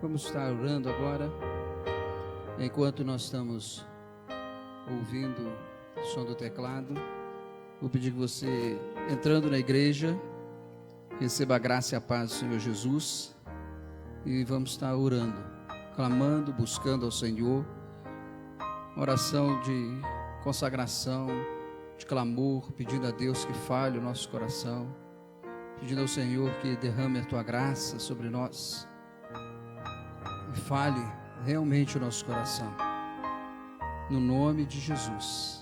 Vamos estar orando agora, enquanto nós estamos ouvindo o som do teclado. Vou pedir que você, entrando na igreja, receba a graça e a paz do Senhor Jesus, e vamos estar orando, clamando, buscando ao Senhor, oração de consagração, de clamor, pedindo a Deus que fale o nosso coração, pedindo ao Senhor que derrame a tua graça sobre nós, e fale realmente o nosso coração, no nome de Jesus.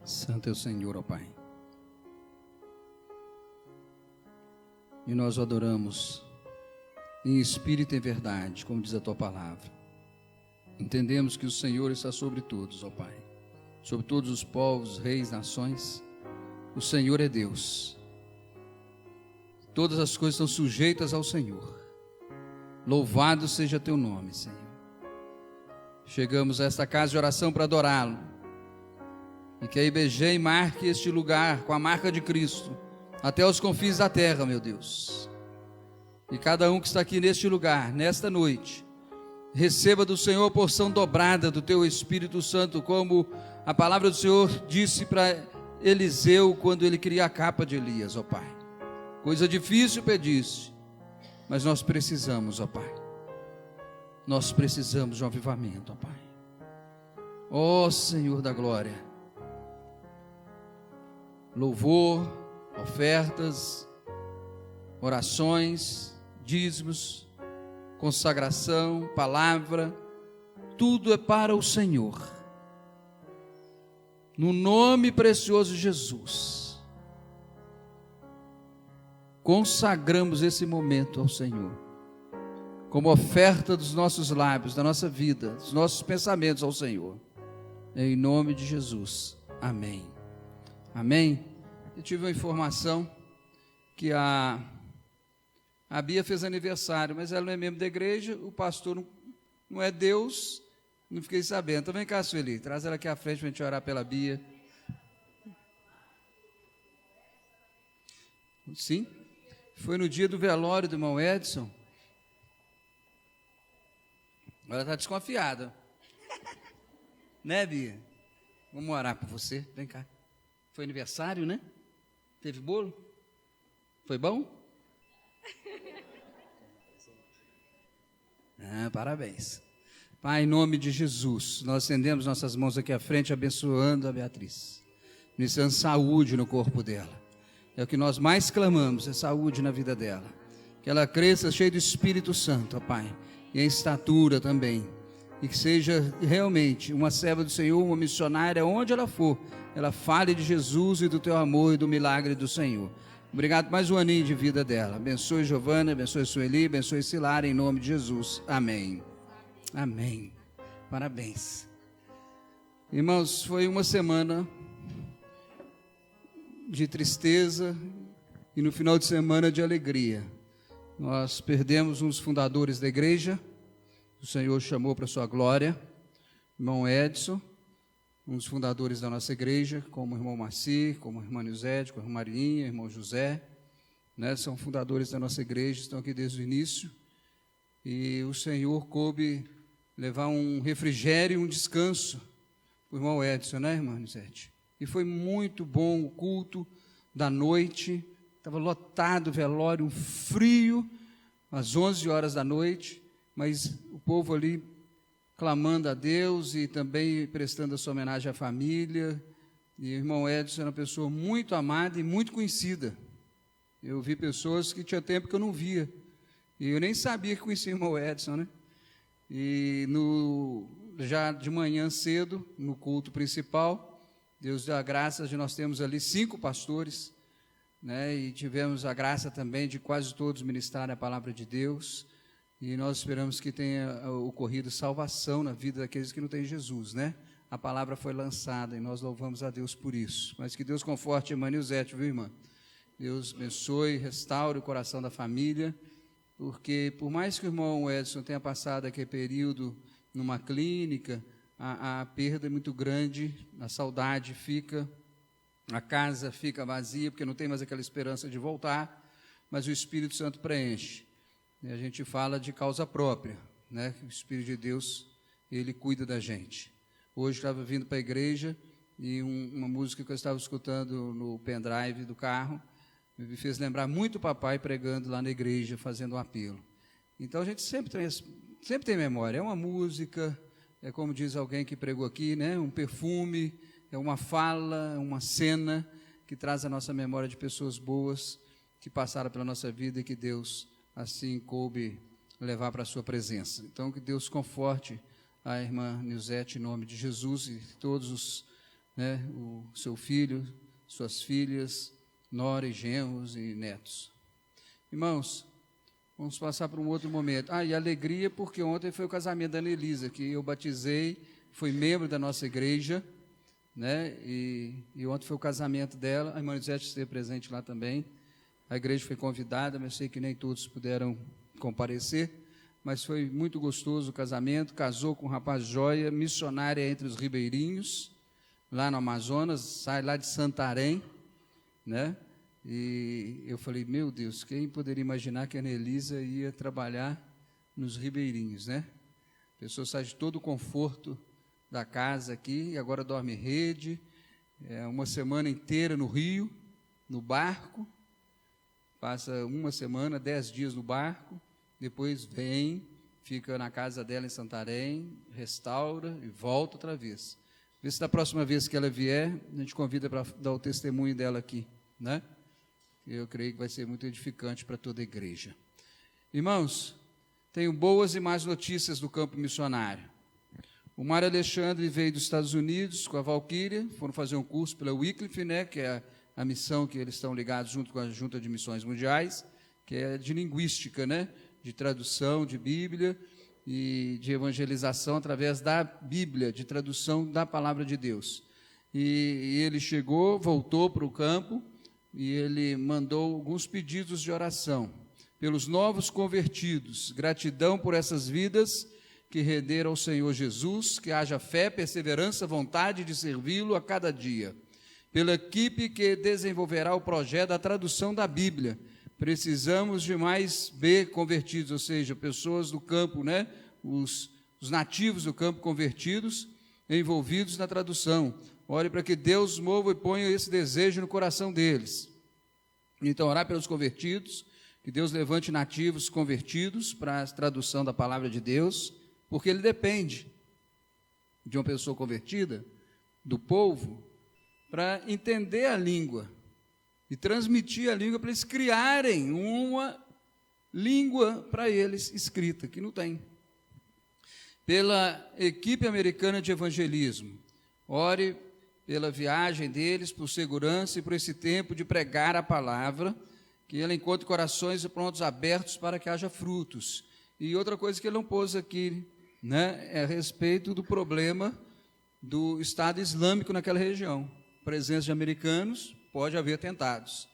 Santo é o Senhor, ó Pai, e nós o adoramos em espírito e em verdade, como diz a tua palavra. Entendemos que o Senhor está sobre todos, ó Pai, sobre todos os povos, reis, nações. O Senhor é Deus, todas as coisas são sujeitas ao Senhor. Louvado seja teu nome, Senhor. Chegamos a esta casa de oração para adorá-lo, e que a IBG marque este lugar com a marca de Cristo, até os confins da terra, meu Deus. E cada um que está aqui neste lugar, nesta noite, receba do Senhor a porção dobrada do teu Espírito Santo, como a palavra do Senhor disse para Eliseu, quando ele queria a capa de Elias, ó Pai. Coisa difícil pediste, mas nós precisamos, ó Pai. Nós precisamos de um avivamento, ó Pai. Ó Senhor da glória, louvor, ofertas, orações, dízimos, consagração, palavra, tudo é para o Senhor. No nome precioso de Jesus, consagramos esse momento ao Senhor, como oferta dos nossos lábios, da nossa vida, dos nossos pensamentos ao Senhor. Em nome de Jesus, amém. Amém? Eu tive uma informação que a Bia fez aniversário, mas ela não é membro da igreja, o pastor não é Deus, não fiquei sabendo. Então vem cá, Sueli, traz ela aqui à frente para a gente orar pela Bia. Sim, foi no dia do velório do irmão Edson. Ela está desconfiada. Né, Bia? Vamos orar por você, vem cá. Foi aniversário, né? Teve bolo? Foi bom? Parabéns. Pai, em nome de Jesus, nós estendemos nossas mãos aqui à frente, abençoando a Beatriz, ministrando saúde no corpo dela. É o que nós mais clamamos, é saúde na vida dela. Que ela cresça cheia do Espírito Santo, ó Pai, e em estatura também. E que seja realmente uma serva do Senhor, uma missionária, onde ela for, ela fale de Jesus e do teu amor e do milagre do Senhor. Obrigado, mais um aninho de vida dela. Abençoe Giovana, abençoe Sueli, abençoe Silara, em nome de Jesus. Amém. Amém. Parabéns. Irmãos, foi uma semana de tristeza, e no final de semana de alegria. Nós perdemos um dos fundadores da igreja, o Senhor chamou para a sua glória, irmão Edson, um dos fundadores da nossa igreja, como o irmão Marci, como a irmã Nilzete, como a irmã Marinha, irmão José, né, são fundadores da nossa igreja, estão aqui desde o início, e o Senhor coube levar um refrigério e um descanso para o irmão Edson, né, irmã Nilzete? E foi muito bom o culto da noite, estava lotado o velório, um frio, às 11 horas da noite, mas o povo ali clamando a Deus e também prestando a sua homenagem à família. E o irmão Edson era uma pessoa muito amada e muito conhecida. Eu vi pessoas que tinha tempo que eu não via, e eu nem sabia que conhecia o irmão Edson, né? E já de manhã cedo, no culto principal, Deus deu a graça de nós termos ali 5 pastores, né? E tivemos a graça também de quase todos ministrarem a palavra de Deus. E nós esperamos que tenha ocorrido salvação na vida daqueles que não têm Jesus, né? A palavra foi lançada e nós louvamos a Deus por isso. Mas que Deus conforte a irmã Nilzete, viu, irmã? Deus abençoe, restaure o coração da família, porque por mais que o irmão Edson tenha passado aquele período numa clínica, a perda é muito grande, a saudade fica, a casa fica vazia, porque não tem mais aquela esperança de voltar, mas o Espírito Santo preenche. E a gente fala de causa própria, né? O Espírito de Deus, ele cuida da gente. Hoje estava vindo para a igreja e uma música que eu estava escutando no pendrive do carro me fez lembrar muito o papai pregando lá na igreja, fazendo um apelo. Então a gente sempre tem memória, é uma música, é como diz alguém que pregou aqui, né? Um perfume, é uma fala, é uma cena que traz a nossa memória de pessoas boas que passaram pela nossa vida e que Deus assim coube levar para a sua presença. Então, que Deus conforte a irmã Nilzete em nome de Jesus e todos os, né, o seu filho, suas filhas, nora e genros e netos. Irmãos, vamos passar para um outro momento. E alegria porque ontem foi o casamento da Ana Elisa, que eu batizei, fui membro da nossa igreja, né, e ontem foi o casamento dela, a irmã Nilzete esteve presente lá também. A igreja foi convidada, mas sei que nem todos puderam comparecer, mas foi muito gostoso o casamento. Casou com um rapaz joia, missionária entre os ribeirinhos, lá no Amazonas, sai lá de Santarém, né? E eu falei, meu Deus, quem poderia imaginar que a Ana Elisa ia trabalhar nos ribeirinhos, né? A pessoa sai de todo o conforto da casa aqui, e agora dorme em rede, uma semana inteira no rio, no barco, passa uma semana, 10 dias no barco, depois vem, fica na casa dela em Santarém, restaura e volta outra vez. Vê se da próxima vez que ela vier, a gente convida para dar o testemunho dela aqui, né? Eu creio que vai ser muito edificante para toda a igreja. Irmãos, tenho boas e más notícias do campo missionário. O Mário Alexandre veio dos Estados Unidos com a Valquíria, foram fazer um curso pela Wycliffe, né, que é a missão que eles estão ligados junto com a Junta de Missões Mundiais, que é de linguística, né? De tradução de Bíblia e de evangelização através da Bíblia, de tradução da Palavra de Deus. E ele chegou, voltou para o campo e ele mandou alguns pedidos de oração pelos novos convertidos, gratidão por essas vidas que renderam ao Senhor Jesus, que haja fé, perseverança, vontade de servi-lo a cada dia. Pela equipe que desenvolverá o projeto da tradução da Bíblia. Precisamos de mais convertidos, ou seja, pessoas do campo, né? Os nativos do campo convertidos, envolvidos na tradução. Ore para que Deus mova e ponha esse desejo no coração deles. Então, orar pelos convertidos, que Deus levante nativos convertidos para a tradução da palavra de Deus, porque ele depende de uma pessoa convertida, do povo, para entender a língua e transmitir a língua, para eles criarem uma língua para eles escrita, que não tem. Pela equipe americana de evangelismo, ore pela viagem deles, por segurança e por esse tempo de pregar a palavra, que ela encontre corações prontos, abertos para que haja frutos. E outra coisa que ele não pôs aqui, né, é a respeito do problema do Estado Islâmico naquela região. Presença de americanos, pode haver atentados.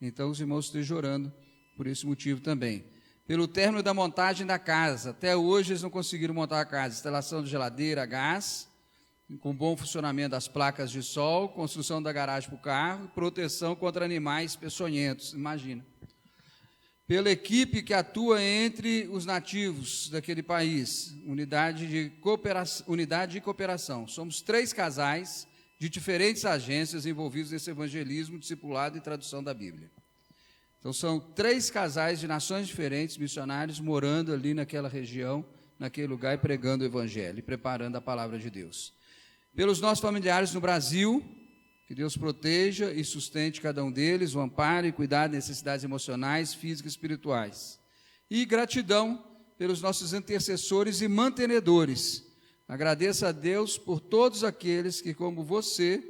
Então, os irmãos estejam orando por esse motivo também. Pelo término da montagem da casa. Até hoje eles não conseguiram montar a casa. Instalação de geladeira, gás, com bom funcionamento das placas de sol, construção da garagem para o carro, proteção contra animais peçonhentos. Imagina. Pela equipe que atua entre os nativos daquele país, unidade de cooperação. Somos 3 casais de diferentes agências envolvidos nesse evangelismo, discipulado e tradução da Bíblia. Então, são 3 casais de nações diferentes, missionários, morando ali naquela região, naquele lugar, e pregando o evangelho, e preparando a palavra de Deus. Pelos nossos familiares no Brasil, que Deus proteja e sustente cada um deles, o amparo e cuidado das necessidades emocionais, físicas e espirituais. E gratidão pelos nossos intercessores e mantenedores. Agradeço a Deus por todos aqueles que, como você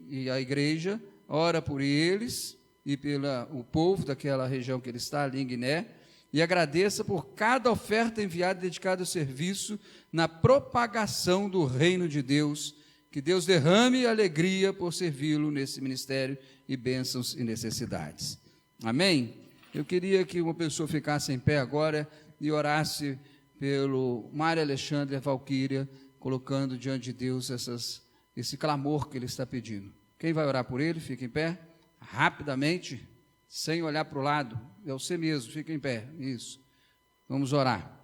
e a igreja, ora por eles e pelo povo daquela região que ele está, ali em Guiné, e agradeça por cada oferta enviada e dedicada ao serviço na propagação do reino de Deus. Que Deus derrame alegria por servi-lo nesse ministério e bênçãos e necessidades. Amém? Eu queria que uma pessoa ficasse em pé agora e orasse pelo Mário Alexandre e a Valquíria, colocando diante de Deus esse clamor que ele está pedindo. Quem vai orar por ele, fica em pé, rapidamente, sem olhar para o lado. É você mesmo, fica em pé. Isso. Vamos orar.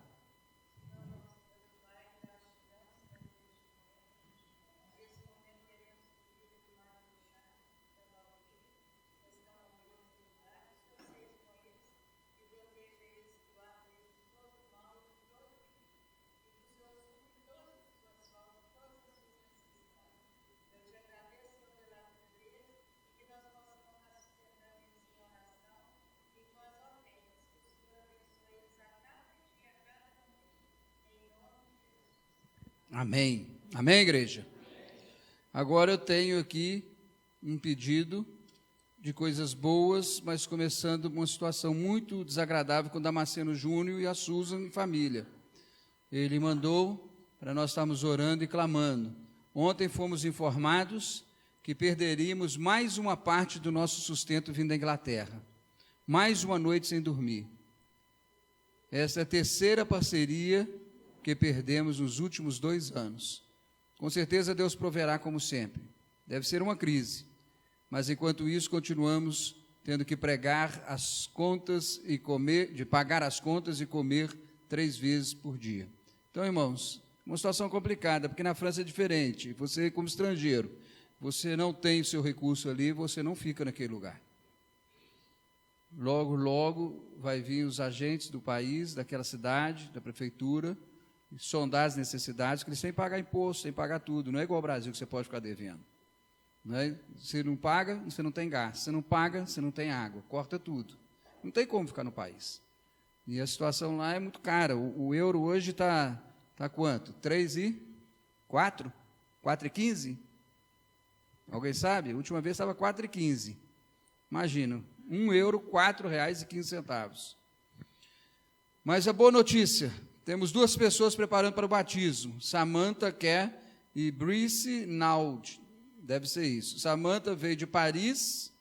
Amém. Amém, igreja? Agora eu tenho aqui um pedido de coisas boas, mas começando uma situação muito desagradável com o Damasceno Júnior e a Susan e família. Ele mandou para nós estarmos orando e clamando. Ontem fomos informados que perderíamos mais uma parte do nosso sustento vindo da Inglaterra. Mais uma noite sem dormir. Essa é a 3ª parceria que perdemos nos últimos 2 anos. Com certeza Deus proverá como sempre. Deve ser uma crise, mas enquanto isso continuamos tendo que pregar as contas e pagar as contas e comer 3 vezes por dia. Então, irmãos, uma situação complicada, porque na França é diferente. Você, como estrangeiro, você não tem o seu recurso ali, você não fica naquele lugar. Logo, logo vai vir os agentes do país, daquela cidade, da prefeitura, sondar as necessidades, que eles têm que pagar imposto, têm que pagar tudo. Não é igual ao Brasil, que você pode ficar devendo. Não é? Você não paga, você não tem gás. Você não paga, você não tem água. Corta tudo. Não tem como ficar no país. E a situação lá é muito cara. O euro hoje está quanto? 3,4? 4,15? Alguém sabe? A última vez estava 4,15. Imagina, 1 euro, R$4,15. Mas a boa notícia, temos 2 pessoas preparando para o batismo, Samantha Kerr e Brice Naud, deve ser isso. Samantha veio de Paris,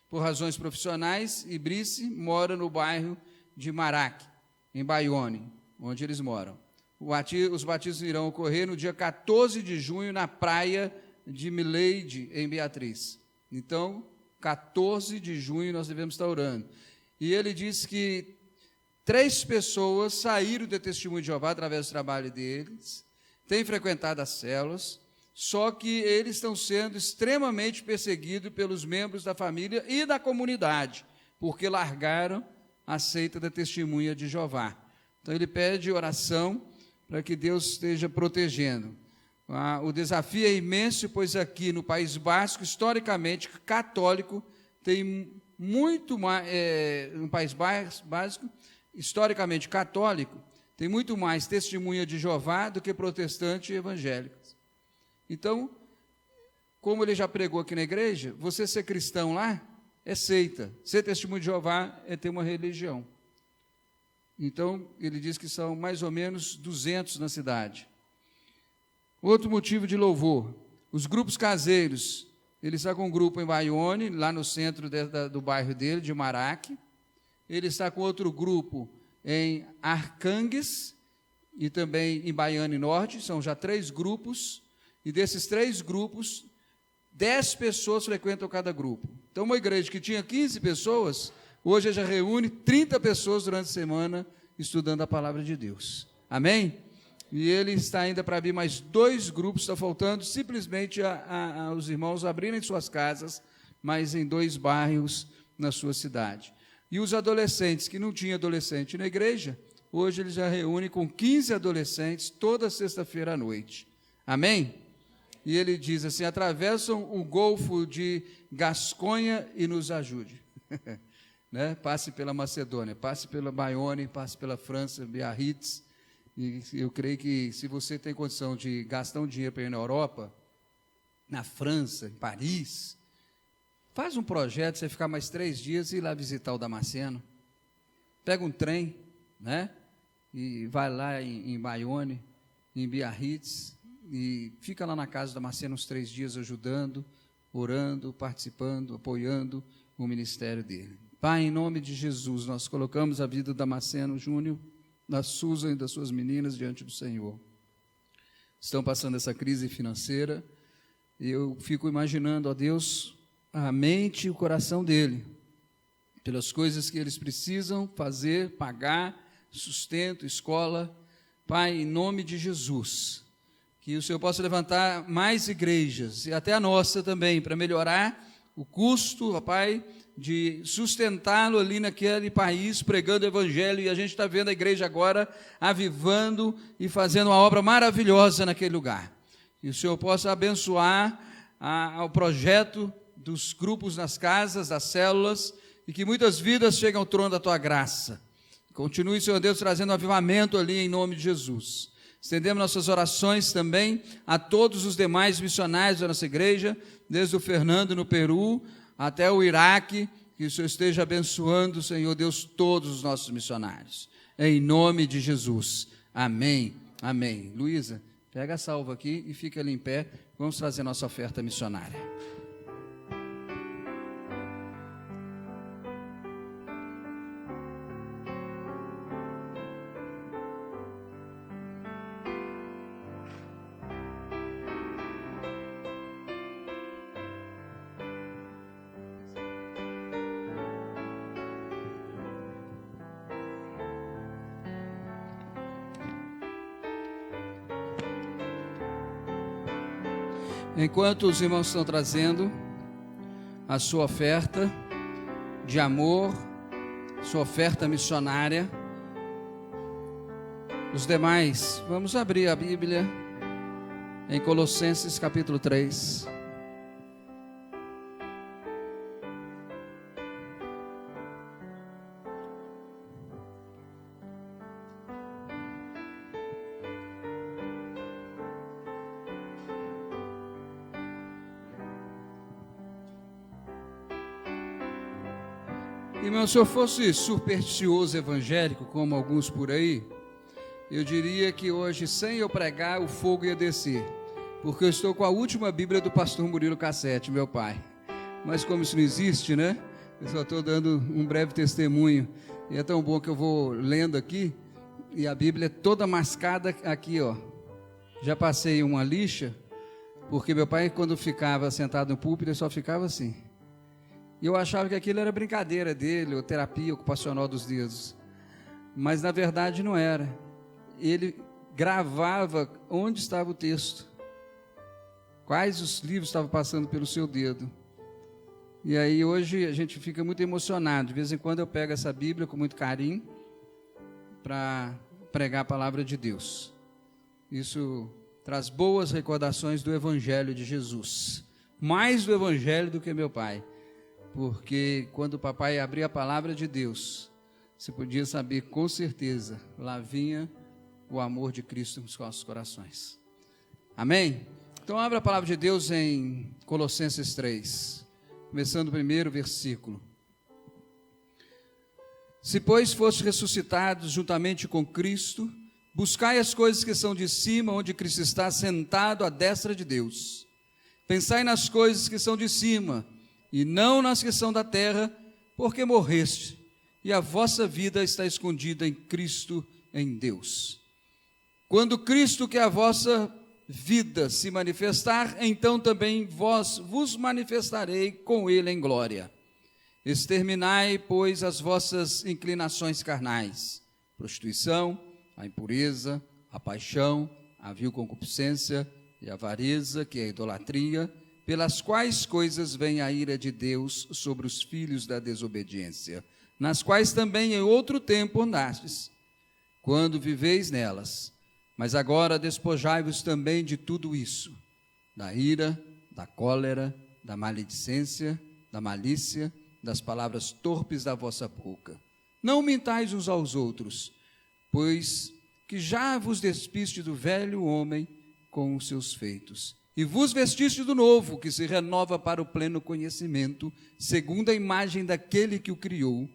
por razões profissionais, e Brice mora no bairro de Marac, em Bayonne, onde eles moram. Os batismos irão ocorrer no dia 14 de junho, na praia de Milady, em Beatriz. Então, 14 de junho nós devemos estar orando. E ele disse que 3 pessoas saíram do Testemunho de Jeová através do trabalho deles, têm frequentado as células, só que eles estão sendo extremamente perseguidos pelos membros da família e da comunidade, porque largaram a seita da Testemunha de Jeová. Então ele pede oração para que Deus esteja protegendo. O desafio é imenso, pois aqui no País Basco, historicamente católico, tem muito mais, no País Basco, historicamente católico, tem muito mais testemunha de Jeová do que protestante e evangélicos. Então, como ele já pregou aqui na igreja, você ser cristão lá é seita, ser testemunho de Jeová é ter uma religião. Então, ele diz que são mais ou menos 200 na cidade. Outro motivo de louvor, os grupos caseiros, Ele está com um grupo em Baione, lá no centro do bairro dele, de Maraque. Ele está com outro grupo em Arcangues e também em Baiane Norte. São já 3 grupos. E desses 3 grupos, 10 pessoas frequentam cada grupo. Então, uma igreja que tinha 15 pessoas, hoje já reúne 30 pessoas durante a semana estudando a palavra de Deus. Amém? E ele está ainda para abrir mais 2 grupos, está faltando simplesmente os irmãos abrirem suas casas, mas em 2 bairros na sua cidade. E os adolescentes, que não tinha adolescente na igreja, hoje ele já reúne com 15 adolescentes toda sexta-feira à noite. Amém? E ele diz assim: atravessam o Golfo de Gasconha e nos ajude. Né? Passe pela Macedônia, passe pela Baione, passe pela França, Biarritz. E eu creio que se você tem condição de gastar um dinheiro para ir na Europa, na França, em Paris, faz um projeto, você ficar mais 3 dias e ir lá visitar o Damasceno. Pega um trem, né? E vai lá em Baione, em Biarritz, e fica lá na casa do Damasceno uns 3 dias ajudando, orando, participando, apoiando o ministério dele. Pai, em nome de Jesus, nós colocamos a vida do Damasceno Júnior, da Susan e das suas meninas diante do Senhor. Estão passando essa crise financeira, e eu fico imaginando, ó Deus, a mente e o coração dele, pelas coisas que eles precisam fazer, pagar, sustento, escola. Pai, em nome de Jesus, que o Senhor possa levantar mais igrejas, e até a nossa também, para melhorar o custo, ó Pai, de sustentá-lo ali naquele país, pregando o evangelho, e a gente está vendo a igreja agora avivando e fazendo uma obra maravilhosa naquele lugar. Que o Senhor possa abençoar o projeto dos grupos nas casas, das células, e que muitas vidas cheguem ao trono da Tua graça. Continue, Senhor Deus, trazendo um avivamento ali em nome de Jesus. Estendemos nossas orações também a todos os demais missionários da nossa igreja, desde o Fernando no Peru até o Iraque, que o Senhor esteja abençoando, Senhor Deus, todos os nossos missionários. Em nome de Jesus. Amém. Amém. Luísa, pega a salva aqui e fica ali em pé. Vamos trazer nossa oferta missionária. Enquanto os irmãos estão trazendo a sua oferta de amor, sua oferta missionária, os demais, vamos abrir a Bíblia em Colossenses capítulo 3. Irmão, se eu fosse supersticioso evangélico, como alguns por aí, eu diria que hoje, sem eu pregar, o fogo ia descer, porque eu estou com a última Bíblia do pastor Murilo Cassete, meu pai. Mas como isso não existe, né? Eu só estou dando um breve testemunho, e é tão bom que eu vou lendo aqui, e a Bíblia é toda mascada aqui, ó. Já passei uma lixa, porque meu pai, quando ficava sentado no púlpito, ele só ficava assim. E eu achava que aquilo era brincadeira dele, ou terapia ocupacional dos dedos. Mas na verdade não era. Ele gravava onde estava o texto, quais os livros estavam passando pelo seu dedo. E aí hoje a gente fica muito emocionado. De vez em quando eu pego essa Bíblia com muito carinho para pregar a palavra de Deus. Isso traz boas recordações do Evangelho de Jesus. Mais do Evangelho do que meu pai. Porque quando o papai abria a palavra de Deus, você podia saber com certeza, lá vinha o amor de Cristo nos nossos corações. Amém? Então abra a palavra de Deus em Colossenses 3, começando o primeiro versículo. Se, pois, foste ressuscitados juntamente com Cristo, buscai as coisas que são de cima, onde Cristo está sentado à destra de Deus. Pensai nas coisas que são de cima, e não nas que são da terra, porque morreste, e a vossa vida está escondida em Cristo, em Deus. Quando Cristo, que é a vossa vida, se manifestar, então também vos manifestarei com ele em glória. Exterminai, pois, as vossas inclinações carnais, prostituição, a impureza, a paixão, a vil concupiscência e a avareza, que é a idolatria, pelas quais coisas vem a ira de Deus sobre os filhos da desobediência, nas quais também em outro tempo andastes, quando viveis nelas. Mas agora despojai-vos também de tudo isso, da ira, da cólera, da maledicência, da malícia, das palavras torpes da vossa boca. Não mintais uns aos outros, pois que já vos despiste do velho homem com os seus feitos, e vos vestiste do novo, que se renova para o pleno conhecimento, segundo a imagem daquele que o criou,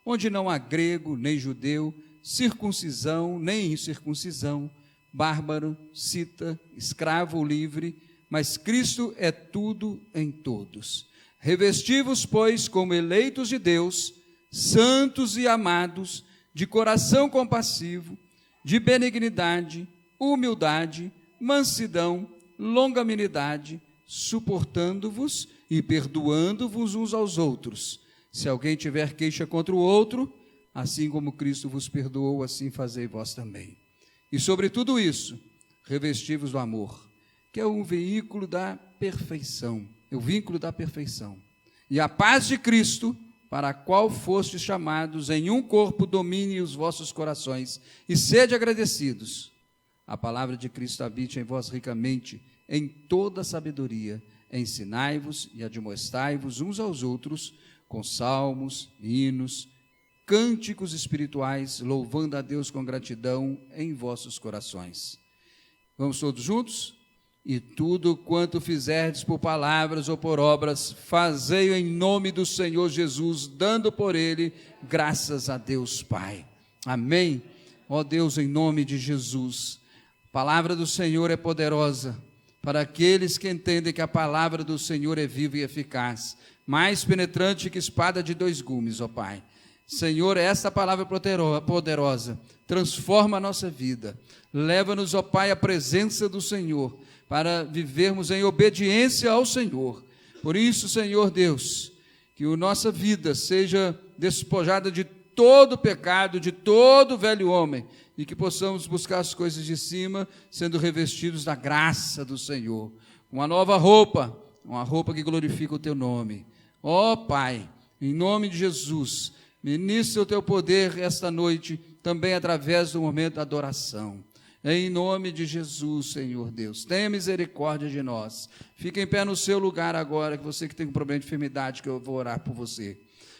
onde não há grego, nem judeu, circuncisão, nem incircuncisão, bárbaro, cita, escravo ou livre, mas Cristo é tudo em todos. Revesti-vos, pois, como eleitos de Deus, santos e amados, de coração compassivo, de benignidade, humildade, mansidão, longanimidade, suportando-vos e perdoando-vos uns aos outros. Se alguém tiver queixa contra o outro, assim como Cristo vos perdoou, assim fazei vós também. E sobre tudo isso, revesti-vos do amor, que é um veículo da perfeição, é o vínculo da perfeição. E a paz de Cristo, para a qual fostes chamados em um corpo, domine os vossos corações, e sede agradecidos. A palavra de Cristo habite em vós ricamente, em toda sabedoria. Ensinai-vos e admoestai-vos uns aos outros, com salmos, hinos, cânticos espirituais, louvando a Deus com gratidão em vossos corações. Vamos todos juntos? E tudo quanto fizerdes por palavras ou por obras, fazei-o em nome do Senhor Jesus, dando por ele graças a Deus Pai. Amém? Ó Deus, em nome de Jesus, a palavra do Senhor é poderosa para aqueles que entendem que a palavra do Senhor é viva e eficaz, mais penetrante que espada de 2 gumes, ó Pai. Senhor, esta palavra poderosa transforma a nossa vida, leva-nos, ó Pai, à presença do Senhor, para vivermos em obediência ao Senhor. Por isso, Senhor Deus, que a nossa vida seja despojada de todo pecado, de todo velho homem, e que possamos buscar as coisas de cima, sendo revestidos da graça do Senhor. Uma nova roupa, uma roupa que glorifica o Teu nome. Ó Pai, em nome de Jesus, ministra o Teu poder esta noite, também através do momento da adoração. Em nome de Jesus, Senhor Deus, tenha misericórdia de nós. Fique em pé no seu lugar agora, que você que tem um problema de enfermidade, que eu vou orar por você.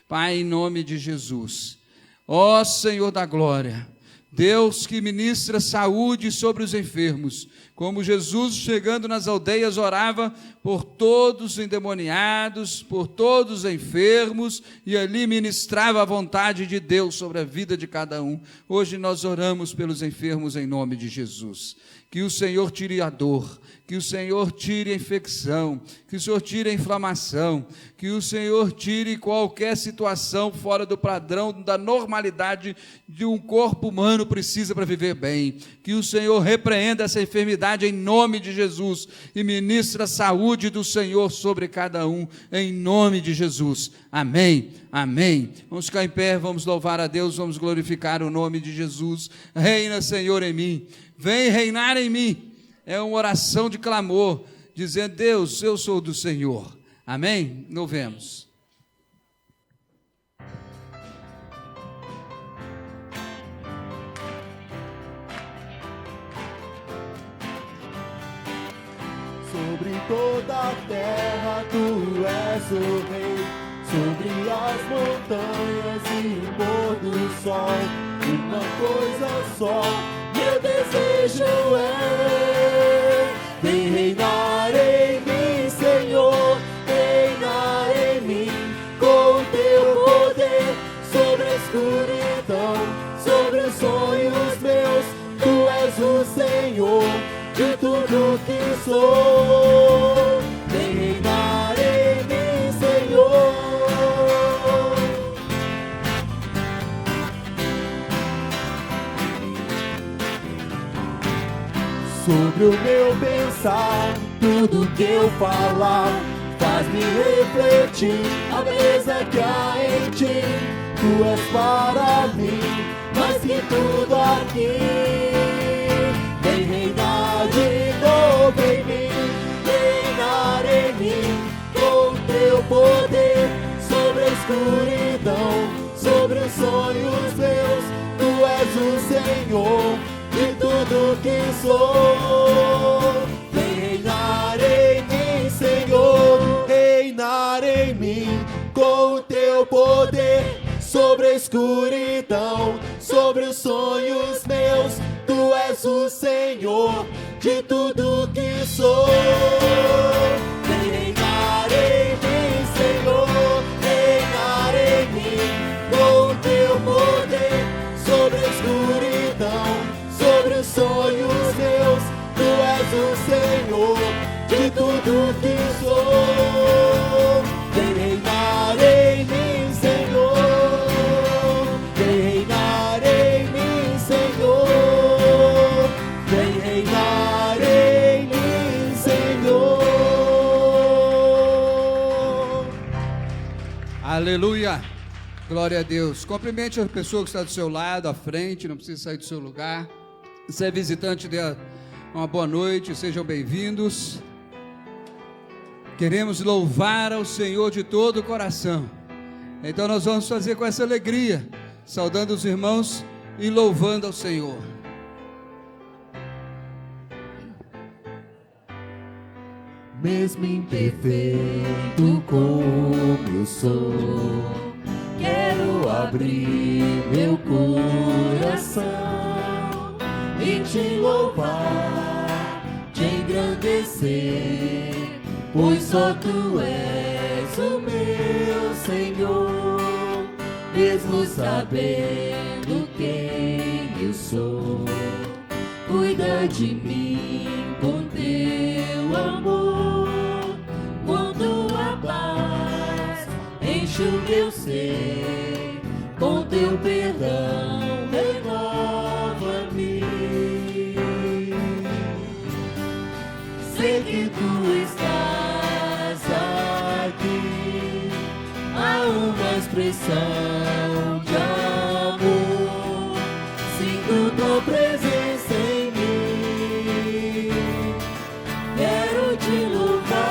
Pai, em nome de Jesus, ó Senhor da glória, Deus que ministra saúde sobre os enfermos, como Jesus, chegando nas aldeias, orava por todos os endemoniados, por todos os enfermos, e ali ministrava a vontade de Deus sobre a vida de cada um. Hoje nós oramos pelos enfermos em nome de Jesus. Que o Senhor tire a dor, que o Senhor tire a infecção, que o Senhor tire a inflamação, que o Senhor tire qualquer situação fora do padrão da normalidade de um corpo humano precisa para viver bem. Que o Senhor repreenda essa enfermidade em nome de Jesus e ministra a saúde do Senhor sobre cada um, em nome de Jesus. Amém, amém. Vamos ficar em pé, vamos louvar a Deus, vamos glorificar o nome de Jesus. Reina, Senhor, em mim. Vem reinar em mim. É uma oração de clamor, dizendo: Deus, eu sou do Senhor. Amém? Louvemos. Sobre toda a terra tu és o rei, sobre as montanhas e o pôr do sol, uma coisa só meu desejo é: vem reinar em mim, Senhor, reinar em mim, com teu poder, sobre a escuridão, sobre os sonhos meus, tu és o Senhor de tudo que sou. Vem sobre o meu pensar. Tudo que eu falar faz-me refletir a beleza que há em ti. Tu és para mim mais que tudo aqui. Vem reinar de novo em mim, reinar em mim com teu poder sobre a escuridão, sobre os sonhos meus. Tu és o Senhor de tudo que sou. Vem reinar em mim, Senhor, reinar em mim com o teu poder sobre a escuridão, sobre os sonhos meus. Tu és o Senhor de tudo que sou. Vem reinar em mim, Senhor, reinar em mim com o teu poder sobre a escuridão, sobre os sonhos meus. Tu és o Senhor de tudo que sou. Vem reinar em mim, Senhor, vem reinar em mim, Senhor, vem reinar em mim, Senhor. Aleluia! Glória a Deus. Cumprimente a pessoa que está do seu lado, à frente, não precisa sair do seu lugar. Se é visitante, dê uma boa noite, sejam bem-vindos. Queremos louvar ao Senhor de todo o coração. Então nós vamos fazer com essa alegria, saudando os irmãos e louvando ao Senhor. Mesmo imperfeito como eu sou, quero abrir meu coração e te louvar, te engrandecer, pois só tu és o meu Senhor. Mesmo sabendo quem eu sou, cuida de mim com teu amor, com tua paz enche o meu ser, com teu perdão renova-me. Sei que tu estás aqui, há uma expressão de amor, sinto tua presença em mim, quero te louvar.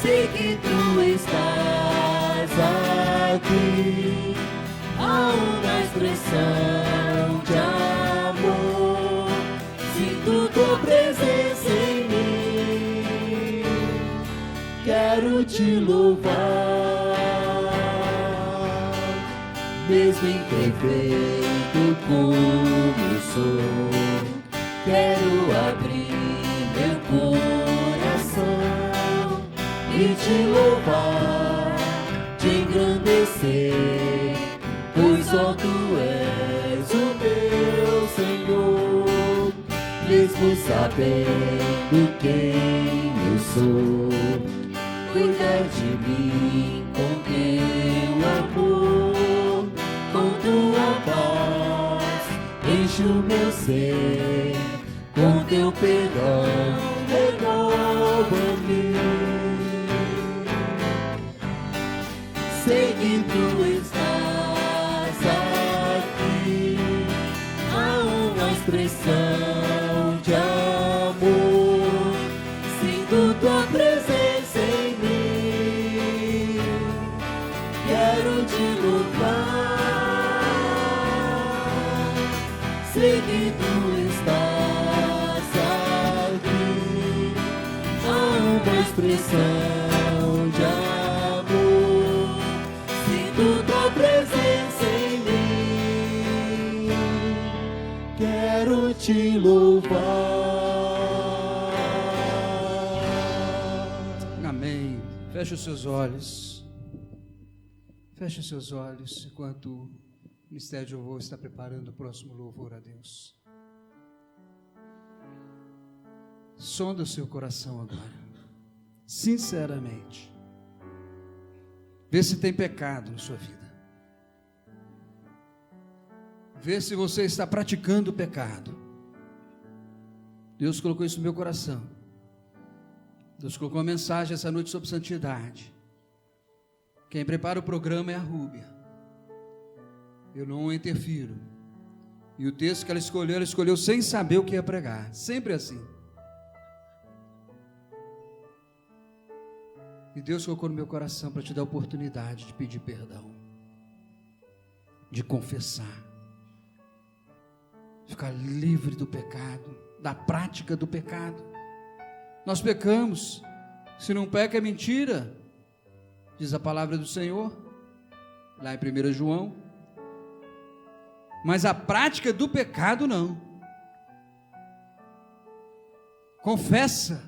Sei que tu estás aqui, há uma expressão de amor, sinto tua presença em mim, quero te louvar. Mesmo imperfeito como eu sou, quero abrir meu coração e te louvar, te engrandecer, pois só tu és o meu Senhor. Mesmo sabendo quem eu sou, cuida de mim com teu amor, com tua paz enche o meu ser, com teu perdão renova-me. Sei que tu estás aqui, há uma expressão de amor, sinto tua presença em mim, quero te louvar. Sei que tu estás aqui, há uma expressão de amor, sinto tua presença em mim, quero te louvar. Amém. Feche os seus olhos. Feche os seus olhos enquanto o Ministério de Louvor está preparando o próximo louvor a Deus. Sonda o seu coração agora, sinceramente. Vê se tem pecado na sua vida. Vê se você está praticando o pecado. Deus colocou isso no meu coração. Deus colocou uma mensagem essa noite sobre santidade. Quem prepara o programa é a Rúbia. Eu não interfiro. E o texto que ela escolheu sem saber o que ia pregar. Sempre assim. E Deus colocou no meu coração para te dar a oportunidade de pedir perdão, de confessar, ficar livre do pecado, da prática do pecado. Nós pecamos, se não peca é mentira, diz a palavra do Senhor, lá em 1 João, mas a prática do pecado não. Confessa,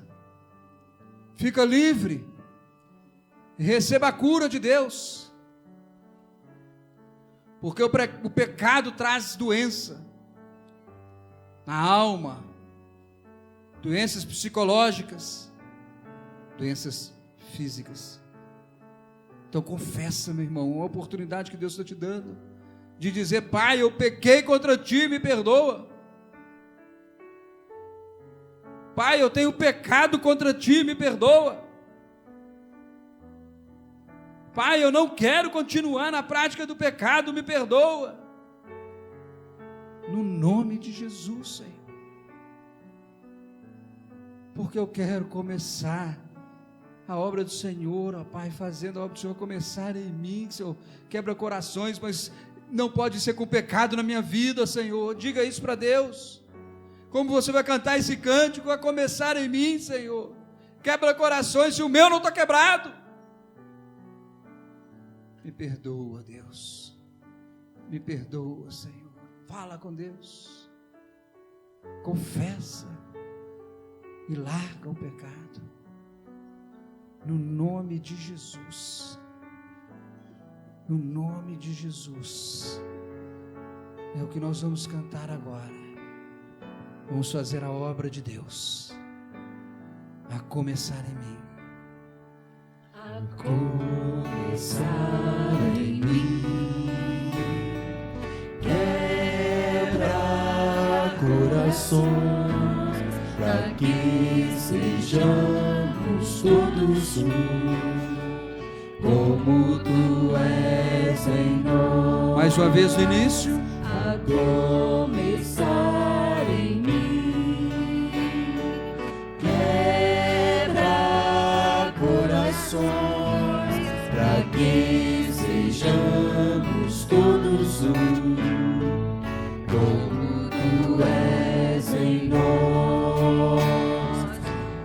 fica livre, receba a cura de Deus, porque o pecado traz doença na alma, doenças psicológicas, doenças físicas. Então confessa, meu irmão, uma oportunidade que Deus está te dando, de dizer: Pai, eu pequei contra ti, me perdoa. Pai, eu tenho pecado contra ti, me perdoa. Pai, eu não quero continuar na prática do pecado, me perdoa. No nome de Jesus, Senhor. Porque eu quero começar a obra do Senhor, ó Pai, fazendo a obra do Senhor começar em mim. Senhor, quebra corações, mas não pode ser com pecado na minha vida, Senhor. Diga isso para Deus. Como você vai cantar esse cântico? Vai começar em mim, Senhor. Quebra corações se o meu não está quebrado. Me perdoa, Deus. Me perdoa, Senhor. Fala com Deus. Confessa. E larga o pecado. No nome de Jesus. No nome de Jesus. É o que nós vamos cantar agora. Vamos fazer a obra de Deus. A começar em mim. A começar em mim. Quebra corações, para que sejamos todos um, como tu és em nós. Mais uma vez no início. A começar em mim. Quebra corações, para que sejamos todos um, como tu és em nós.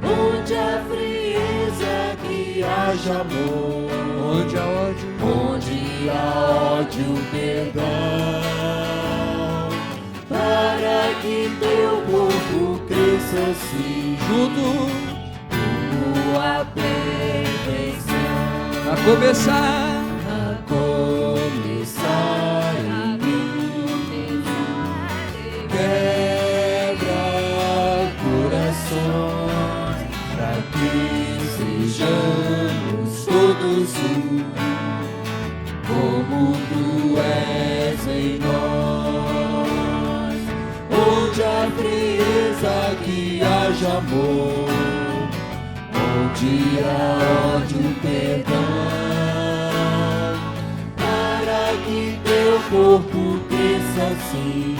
Onde há frieza, que haja amor. Onde há ódio, onde há ódio, perdão, para que teu corpo cresça assim, junto, tua perfeição. a começar em mim. Quebra corações, para que sejamos todos um, como tu és em nós. Onde há frieza, que haja amor. Onde há ódio, perdão, para que teu corpo cresça assim,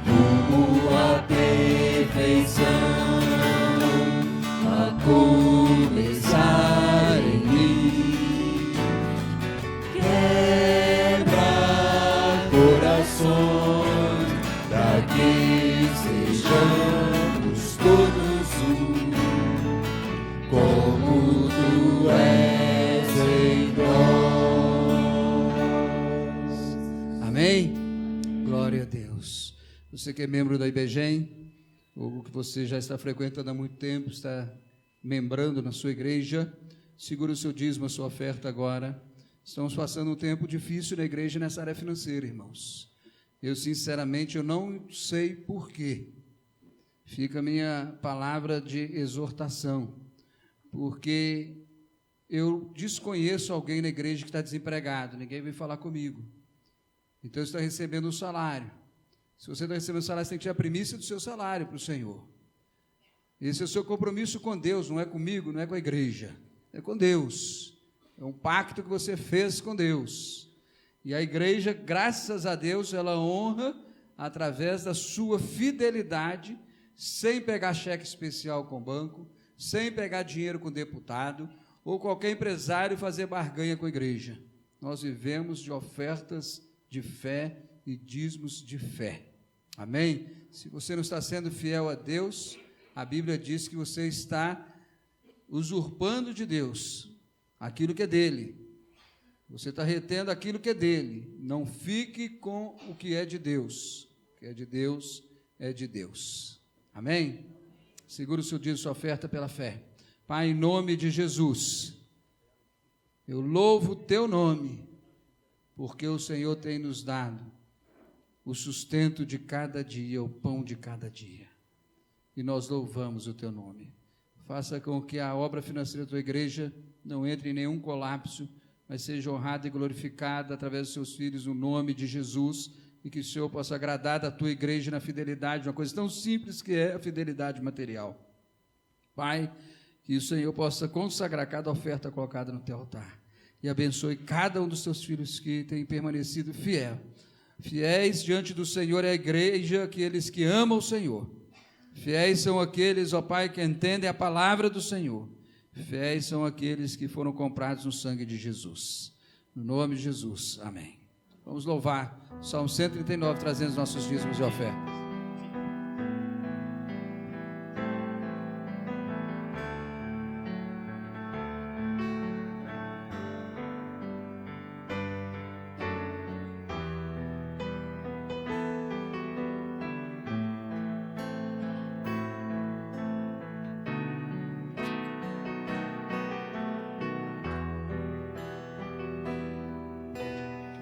como a perfeição. A começar em mim. Quebra corações, para que sejamos todos um, como tu és em nós. Amém? Glória a Deus. Você que é membro da IBGEM, ou que você já está frequentando há muito tempo, está membrando na sua igreja, segura o seu dízimo, a sua oferta agora. Estamos passando um tempo difícil na igreja nessa área financeira, irmãos. Eu, sinceramente, eu não sei porquê. Fica a minha palavra de exortação, porque eu desconheço alguém na igreja que está desempregado, ninguém veio falar comigo. Então você está recebendo um salário. Se você está recebendo um salário, você tem que tirar a primícia do seu salário para o Senhor. Esse é o seu compromisso com Deus, não é comigo, não é com a igreja, é com Deus. É um pacto que você fez com Deus. E a igreja, graças a Deus, ela honra através da sua fidelidade, sem pegar cheque especial com o banco, sem pegar dinheiro com o deputado, ou qualquer empresário fazer barganha com a igreja. Nós vivemos de ofertas de fé e dízimos de fé. Amém? Se você não está sendo fiel a Deus, a Bíblia diz que você está usurpando de Deus aquilo que é dele. Você está retendo aquilo que é dele. Não fique com o que é de Deus. O que é de Deus é de Deus. Amém? Segura o seu dízimo, sua oferta pela fé. Pai, em nome de Jesus, eu louvo o teu nome, porque o Senhor tem nos dado o sustento de cada dia, o pão de cada dia. E nós louvamos o teu nome. Faça com que a obra financeira da tua igreja não entre em nenhum colapso, mas seja honrada e glorificada através dos seus filhos, no nome de Jesus, e que o Senhor possa agradar da tua igreja na fidelidade, uma coisa tão simples que é a fidelidade material. Pai, que o Senhor possa consagrar cada oferta colocada no teu altar, e abençoe cada um dos teus filhos que tem permanecido fiéis diante do Senhor, é a igreja, aqueles que amam o Senhor. Fiéis são aqueles, ó Pai, que entendem a palavra do Senhor. Fiéis são aqueles que foram comprados no sangue de Jesus. No nome de Jesus, amém. Vamos louvar Salmo 139, trazendo os nossos dízimos e ofertas.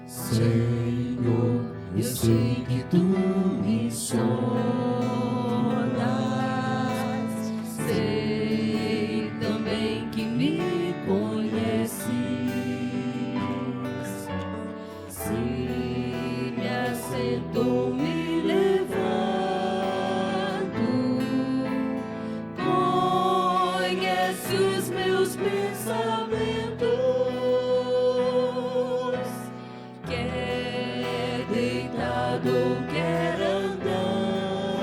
Senhor, eu sei que tu me sondas, sei também que me conheces. Se me assentou, me levanto, conhece os meus pensamentos. Quer andar,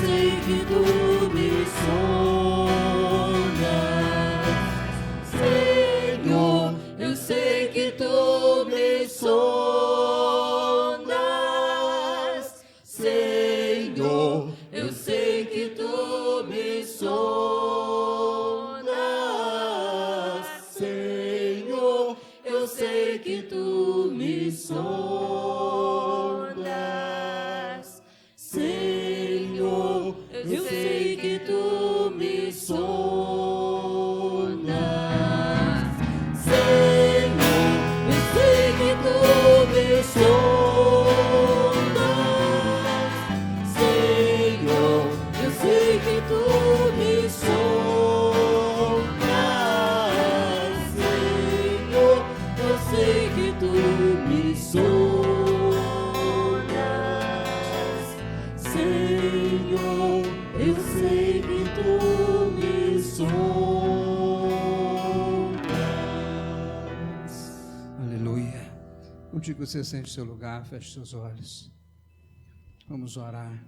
sei que tu me sondas, Senhor, eu sei que tu me sondas, Senhor, eu sei que tu me sondas, Senhor, eu sei que tu me sondas, Senhor, eu sei que tu me sondas, Senhor, eu sei que tu me sondas, Senhor, eu sei que tu me sondas, Senhor, eu sei que tu me sondas, Senhor, eu sei que tu me sondas. Aleluia. Contigo você sente o seu lugar, feche seus olhos. Vamos orar.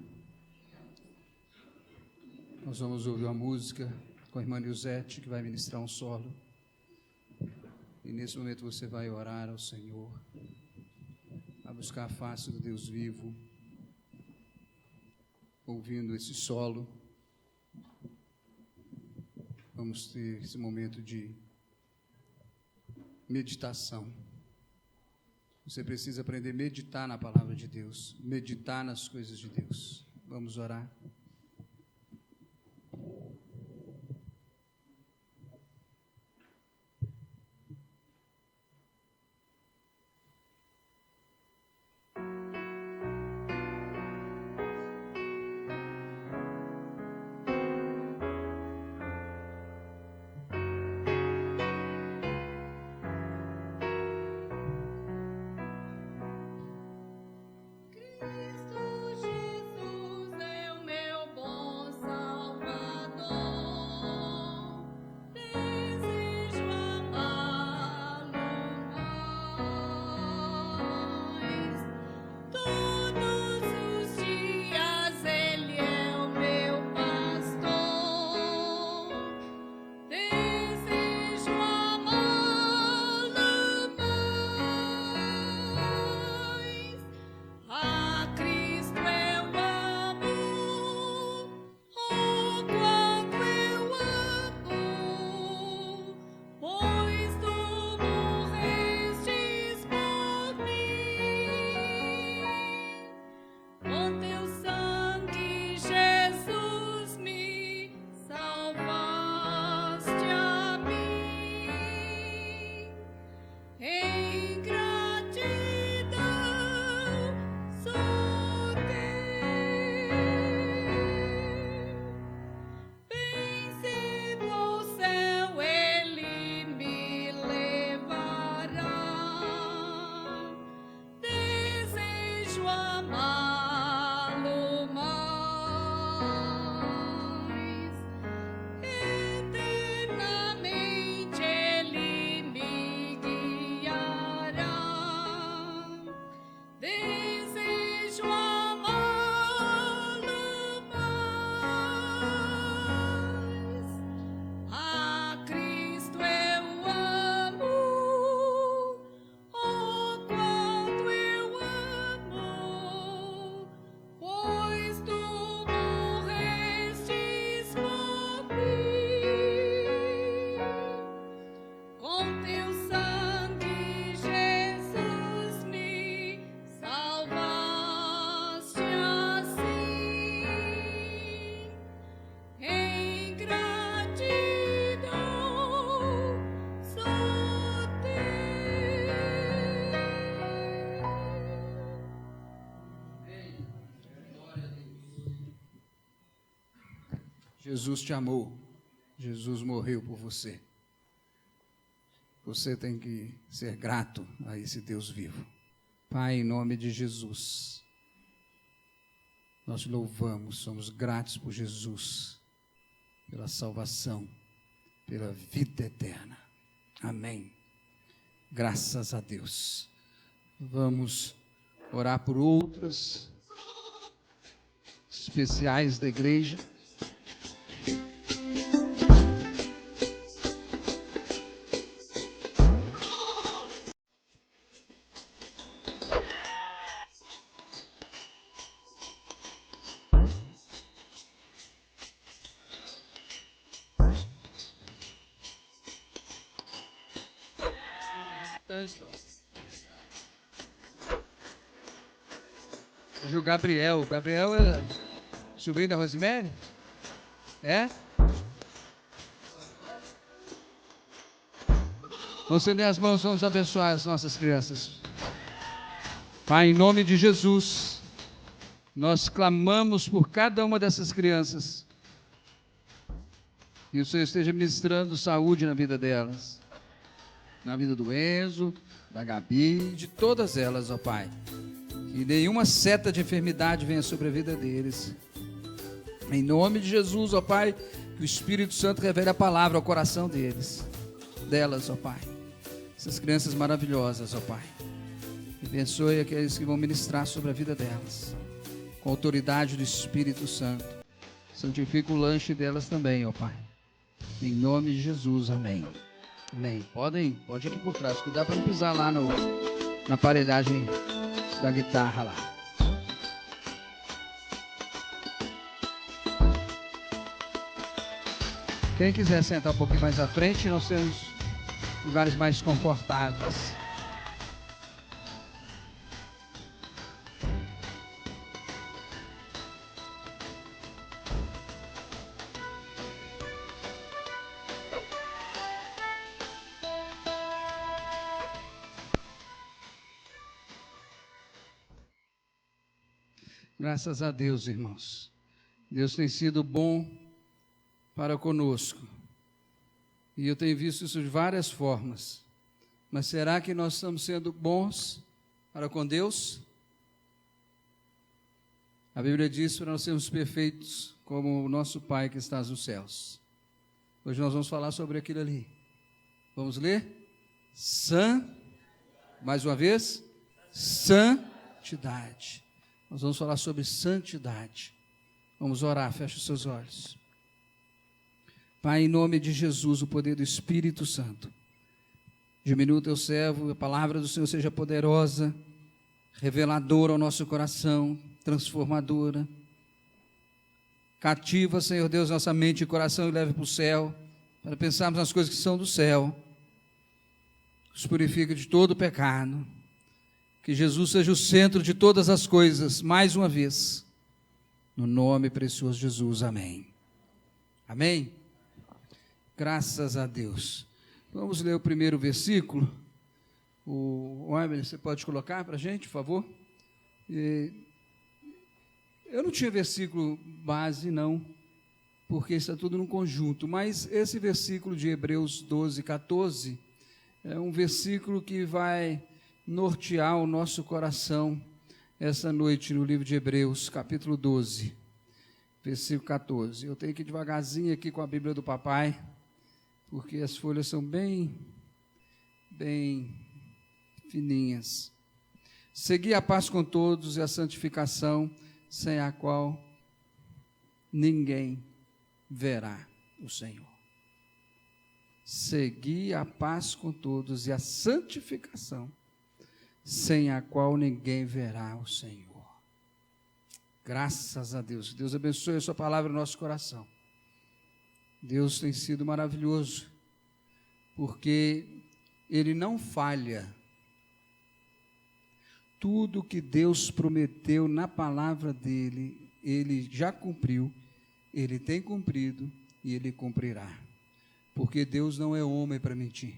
Nós vamos ouvir uma música com a irmã Nilzete, que vai ministrar um solo. E nesse momento você vai orar ao Senhor, a buscar a face do Deus vivo, ouvindo esse solo. Vamos ter esse momento de meditação. Você precisa aprender a meditar na palavra de Deus, meditar nas coisas de Deus. Vamos orar. Jesus te amou, Jesus morreu por você. Você tem que ser grato a esse Deus vivo. Pai, em nome de Jesus, nós louvamos, somos gratos por Jesus, pela salvação, pela vida eterna. Amém. Graças a Deus. Vamos orar por outras especiais da igreja. O Gabriel é sobrinho da Rosemary? É? Vamos estender as mãos, vamos abençoar as nossas crianças. Pai, em nome de Jesus, nós clamamos por cada uma dessas crianças. Que o Senhor esteja ministrando saúde na vida delas. Na vida do Enzo, da Gabi, de todas elas, ó Pai. Que nenhuma seta de enfermidade venha sobre a vida deles. Em nome de Jesus, ó Pai, que o Espírito Santo revele a palavra ao coração delas, ó Pai. Essas crianças maravilhosas, ó Pai. E abençoe aqueles que vão ministrar sobre a vida delas, com a autoridade do Espírito Santo. Santifica o lanche delas também, ó Pai. Em nome de Jesus, amém. Amém. Pode ir aqui por trás, cuidar para não pisar lá na aparelhagem da guitarra lá. Quem quiser sentar um pouquinho mais à frente, nós temos lugares mais confortáveis. Graças a Deus, irmãos. Deus tem sido bom para conosco. E eu tenho visto isso de várias formas. Mas será que nós estamos sendo bons para com Deus? A Bíblia diz para nós sermos perfeitos como o nosso Pai que está nos céus. Hoje nós vamos falar sobre aquilo ali. Vamos ler? Mais uma vez, santidade. Nós vamos falar sobre santidade. Vamos orar, feche os seus olhos. Pai, em nome de Jesus, o poder do Espírito Santo, diminua o teu servo, a palavra do Senhor seja poderosa, reveladora ao nosso coração, transformadora. Cativa, Senhor Deus, nossa mente e coração e leve para o céu, para pensarmos nas coisas que são do céu. Nos purifica de todo o pecado. Que Jesus seja o centro de todas as coisas, mais uma vez. No nome precioso de Jesus, amém. Amém? Graças a Deus. Vamos ler o primeiro versículo. O Emerson, você pode colocar para a gente, por favor? Eu não tinha versículo base, não, porque está tudo num conjunto, mas esse versículo de Hebreus 12, 14, é um versículo que vai nortear o nosso coração essa noite no livro de Hebreus, capítulo 12, versículo 14. Eu tenho que ir devagarzinho aqui com a Bíblia do papai, porque as folhas são bem fininhas. Segui a paz com todos e a santificação, sem a qual ninguém verá o Senhor. Segui a paz com todos e a santificação, sem a qual ninguém verá o Senhor. Graças a Deus. Deus abençoe a sua palavra no nosso coração. Deus tem sido maravilhoso, porque Ele não falha. Tudo que Deus prometeu na palavra dEle, Ele já cumpriu, Ele tem cumprido e Ele cumprirá. Porque Deus não é homem para mentir.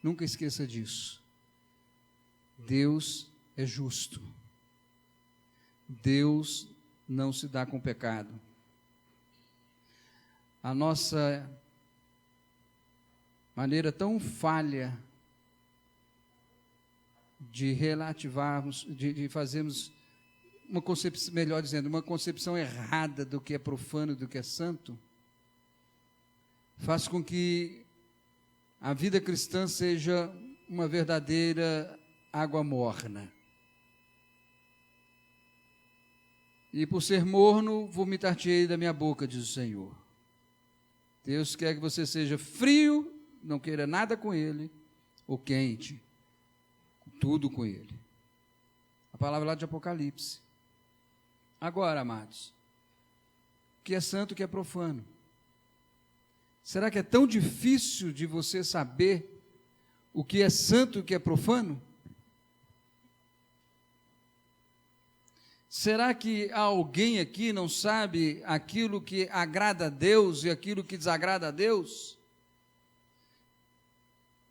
Nunca esqueça disso. Deus é justo. Deus não se dá com pecado. A nossa maneira tão falha de relativarmos, de fazermos uma concepção, melhor dizendo, uma concepção errada do que é profano e do que é santo, faz com que a vida cristã seja uma verdadeira água morna. E por ser morno, vomitar-te-ei da minha boca, diz o Senhor. Deus quer que você seja frio, não queira nada com Ele, ou quente, tudo com Ele. A palavra lá de Apocalipse. Agora, amados, o que é santo, o que é profano? Será que é tão difícil de você saber o que é santo e o que é profano? Será que alguém aqui não sabe aquilo que agrada a Deus e aquilo que desagrada a Deus?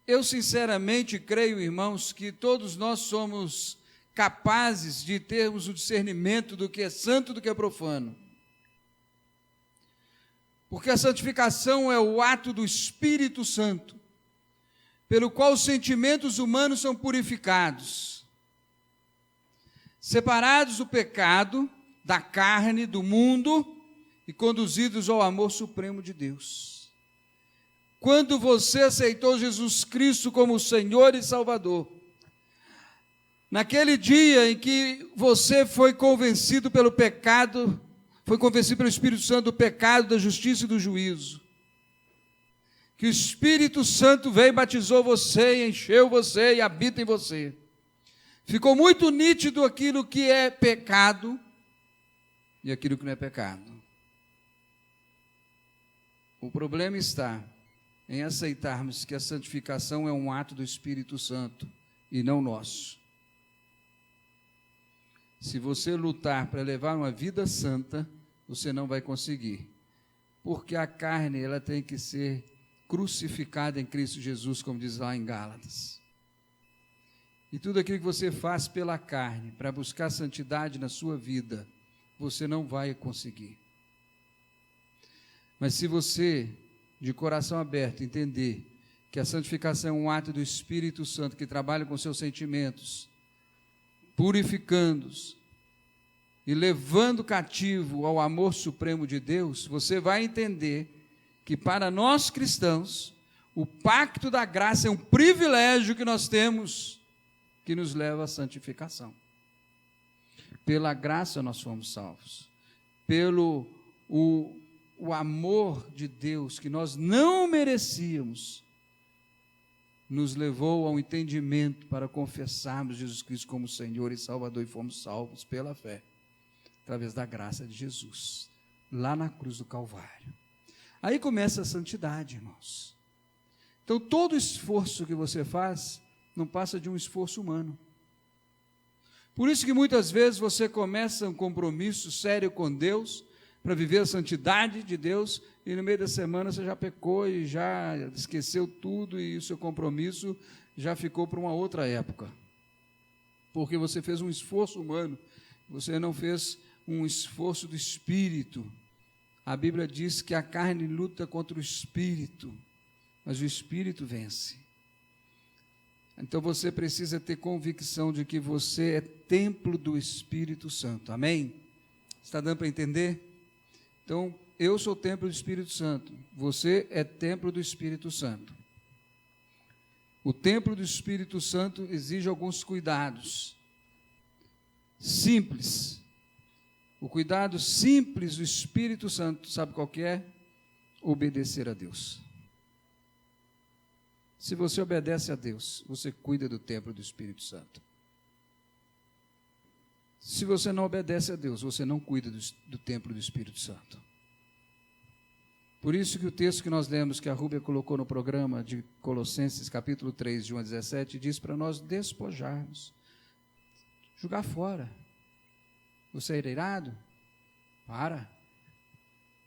Eu sinceramente creio, irmãos, que todos nós somos capazes de termos o discernimento do que é santo e do que é profano. Porque a santificação é o ato do Espírito Santo, pelo qual os sentimentos humanos são purificados, separados do pecado, da carne, do mundo e conduzidos ao amor supremo de Deus. Quando você aceitou Jesus Cristo como Senhor e Salvador, naquele dia em que você foi convencido pelo pecado, foi convencido pelo Espírito Santo do pecado, da justiça e do juízo, que o Espírito Santo veio e batizou você, encheu você e habita em você. Ficou muito nítido aquilo que é pecado e aquilo que não é pecado. O problema está em aceitarmos que a santificação é um ato do Espírito Santo e não nosso. Se você lutar para levar uma vida santa, você não vai conseguir, porque a carne ela tem que ser crucificada em Cristo Jesus, como diz lá em Gálatas. E tudo aquilo que você faz pela carne, para buscar santidade na sua vida, você não vai conseguir. Mas se você, de coração aberto, entender que a santificação é um ato do Espírito Santo que trabalha com seus sentimentos, purificando-os e levando cativo ao amor supremo de Deus, você vai entender que para nós cristãos, o pacto da graça é um privilégio que nós temos, que nos leva à santificação. Pela graça nós fomos salvos, pelo o amor de Deus que nós não merecíamos, nos levou ao entendimento para confessarmos Jesus Cristo como Senhor e Salvador, e fomos salvos pela fé, através da graça de Jesus, lá na cruz do Calvário. Aí começa a santidade, irmãos. Então, todo esforço que você faz, não passa de um esforço humano. Por isso que muitas vezes você começa um compromisso sério com Deus, para viver a santidade de Deus, e no meio da semana você já pecou e já esqueceu tudo, e o seu compromisso já ficou para uma outra época. Porque você fez um esforço humano, você não fez um esforço do Espírito. A Bíblia diz que a carne luta contra o Espírito, mas o Espírito vence. Então você precisa ter convicção de que você é templo do Espírito Santo, amém? Está dando para entender? Então, eu sou templo do Espírito Santo, você é templo do Espírito Santo. O templo do Espírito Santo exige alguns cuidados simples. O cuidado simples do Espírito Santo, sabe qual que é? Obedecer a Deus. Se você obedece a Deus, você cuida do templo do Espírito Santo. Se você não obedece a Deus, você não cuida do templo do Espírito Santo. Por isso que o texto que nós lemos, que a Rúbia colocou no programa de Colossenses, capítulo 3, de 1 a 17, diz para nós despojarmos, jogar fora. Você é irado? Para.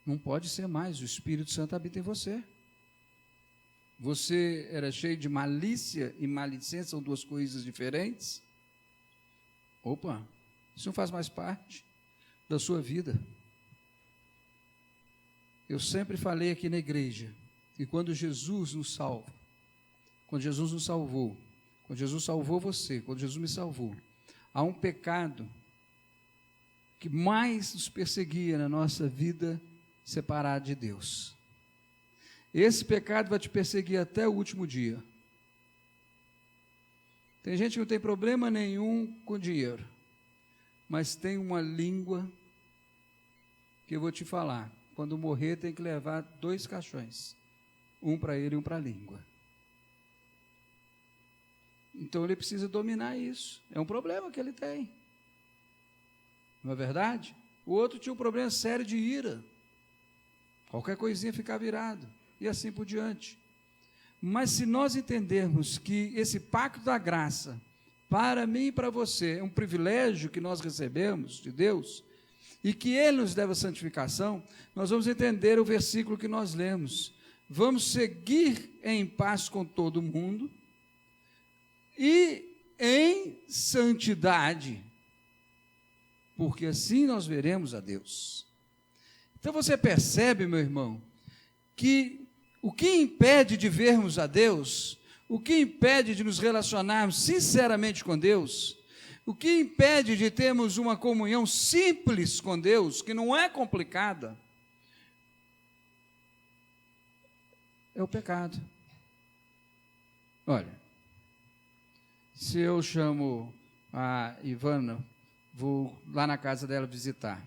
Não pode ser mais, o Espírito Santo habita em você. Você era cheio de malícia e malicência, são duas coisas diferentes. Opa, isso não faz mais parte da sua vida. Eu sempre falei aqui na igreja, que quando Jesus nos salva, quando Jesus nos salvou, quando Jesus salvou você, quando Jesus me salvou, há um pecado que mais nos perseguia na nossa vida separado de Deus. Esse pecado vai te perseguir até o último dia. Tem gente que não tem problema nenhum com dinheiro, mas tem uma língua que eu vou te falar. Quando morrer, tem que levar 2 caixões. Um para ele e um para a língua. Então, ele precisa dominar isso. É um problema que ele tem. Não é verdade? O outro tinha um problema sério de ira. Qualquer coisinha ficava virado. E assim por diante. Mas se nós entendermos que esse pacto da graça, para mim e para você, é um privilégio que nós recebemos de Deus, e que Ele nos deve a santificação, nós vamos entender o versículo que nós lemos. Vamos seguir em paz com todo mundo, e em santidade, porque assim nós veremos a Deus. Então você percebe, meu irmão, que o que impede de vermos a Deus, o que impede de nos relacionarmos sinceramente com Deus, o que impede de termos uma comunhão simples com Deus, que não é complicada, é o pecado. Olha, se eu chamo a Ivana, vou lá na casa dela visitar.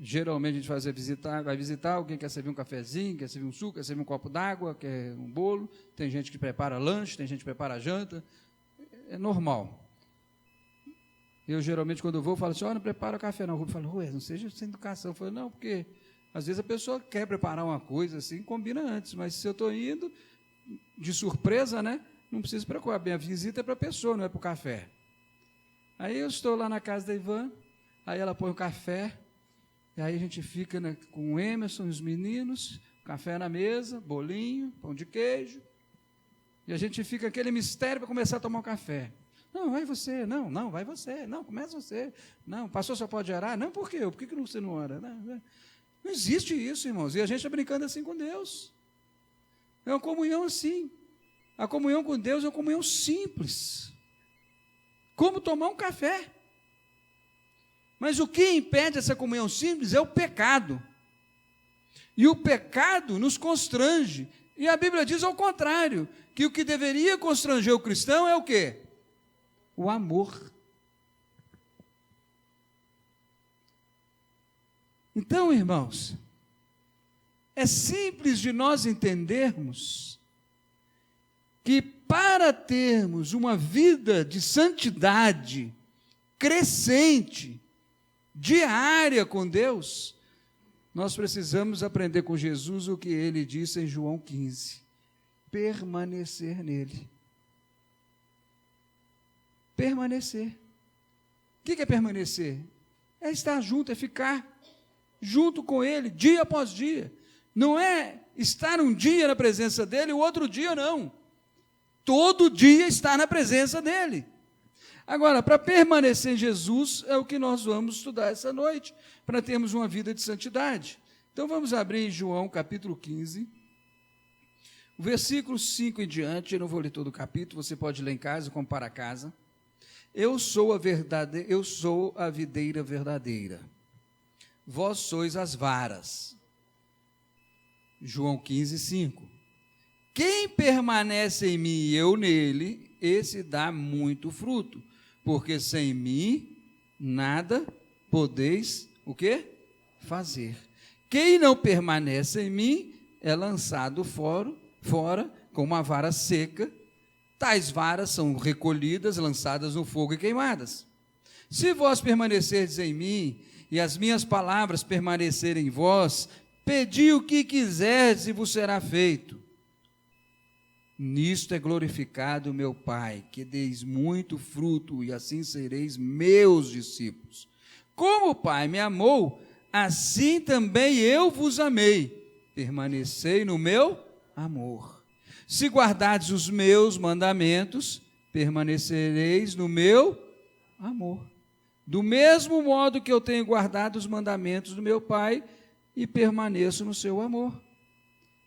Geralmente a gente vai visitar, alguém quer servir um cafezinho, quer servir um suco, quer servir um copo d'água, quer um bolo, tem gente que prepara lanche, tem gente que prepara janta, é normal. Eu geralmente quando eu vou, falo assim, não prepara café não. Eu falo, não seja sem educação. Eu falo, não, porque às vezes a pessoa quer preparar uma coisa assim, combina antes, mas se eu estou indo de surpresa, né? Não precisa se preocupar, a visita é para a pessoa, não é para o café. Aí eu estou lá na casa da Ivan, aí ela põe o café, e aí a gente fica, né, com o Emerson e os meninos, café na mesa, bolinho, pão de queijo, e a gente fica aquele mistério para começar a tomar o café. Não, vai você, não, vai você, não, começa você, não, pastor só pode orar, não, por quê? Por que você não ora? Não existe isso, irmãos, e a gente está brincando assim com Deus. É uma comunhão assim. A comunhão com Deus é uma comunhão simples. Como tomar um café. Mas o que impede essa comunhão simples é o pecado. E o pecado nos constrange. E a Bíblia diz ao contrário, que o que deveria constranger o cristão é o quê? O amor. Então, irmãos, é simples de nós entendermos que para termos uma vida de santidade crescente, diária com Deus, nós precisamos aprender com Jesus o que ele disse em João 15, permanecer nele. Permanecer. O que é permanecer? É estar junto, é ficar junto com ele, dia após dia. Não é estar um dia na presença dele e o outro dia não. Todo dia estar na presença dele. Agora, para permanecer em Jesus, é o que nós vamos estudar essa noite, para termos uma vida de santidade. Então, vamos abrir em João, capítulo 15, o versículo 5 em diante. Eu não vou ler todo o capítulo, você pode ler em casa, como para casa. Eu sou a videira verdadeira, vós sois as varas. João 15, 5. Quem permanece em mim e eu nele, esse dá muito fruto, porque sem mim nada podeis, o quê? Fazer. Quem não permanece em mim é lançado fora com uma vara seca, tais varas são recolhidas, lançadas no fogo e queimadas. Se vós permanecerdes em mim, e as minhas palavras permanecerem em vós, pedi o que quiserdes e vos será feito. Nisto é glorificado o meu Pai, que deis muito fruto, e assim sereis meus discípulos. Como o Pai me amou, assim também eu vos amei. Permanecei no meu amor. Se guardardes os meus mandamentos, permanecereis no meu amor. Do mesmo modo que eu tenho guardado os mandamentos do meu Pai, e permaneço no seu amor.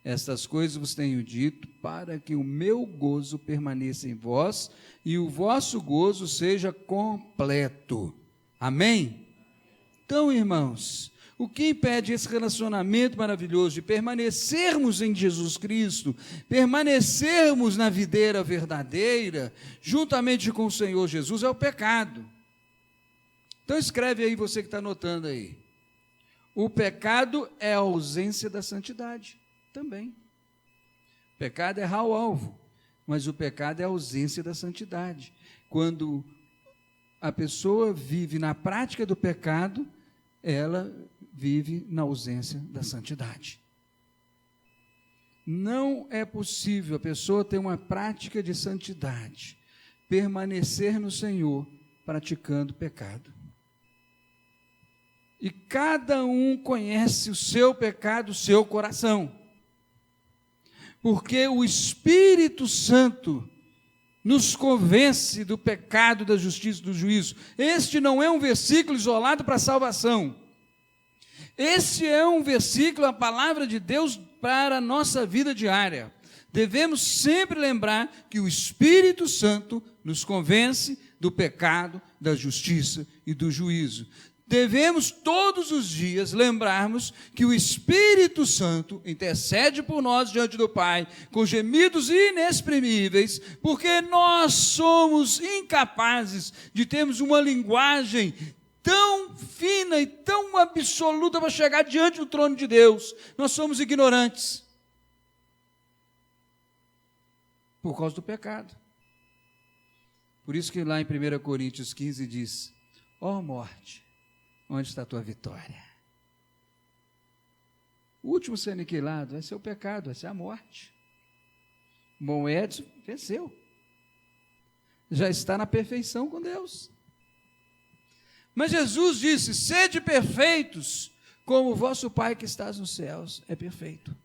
Estas coisas vos tenho dito, para que o meu gozo permaneça em vós, e o vosso gozo seja completo. Amém? Então, irmãos, o que impede esse relacionamento maravilhoso de permanecermos em Jesus Cristo, permanecermos na videira verdadeira, juntamente com o Senhor Jesus, é o pecado. Então escreve aí, você que está anotando aí. O pecado é a ausência da santidade também. O pecado é errar o alvo, mas o pecado é a ausência da santidade. Quando a pessoa vive na prática do pecado, ela vive na ausência da santidade. Não é possível a pessoa ter uma prática de santidade, permanecer no Senhor praticando pecado. E cada um conhece o seu pecado, o seu coração. Porque o Espírito Santo nos convence do pecado, da justiça e do juízo. Este não é um versículo isolado para a salvação. Este é um versículo, a palavra de Deus para a nossa vida diária. Devemos sempre lembrar que o Espírito Santo nos convence do pecado, da justiça e do juízo. Devemos todos os dias lembrarmos que o Espírito Santo intercede por nós diante do Pai, com gemidos inexprimíveis, porque nós somos incapazes de termos uma linguagem tão fina e tão absoluta para chegar diante do trono de Deus. Nós somos ignorantes por causa do pecado. Por isso que lá em 1 Coríntios 15 diz: ó morte, onde está a tua vitória? O último a ser aniquilado vai ser o pecado, vai ser a morte. Bom Edson venceu. Já está na perfeição com Deus. Mas Jesus disse: sede perfeitos, como o vosso Pai que estás nos céus é perfeito.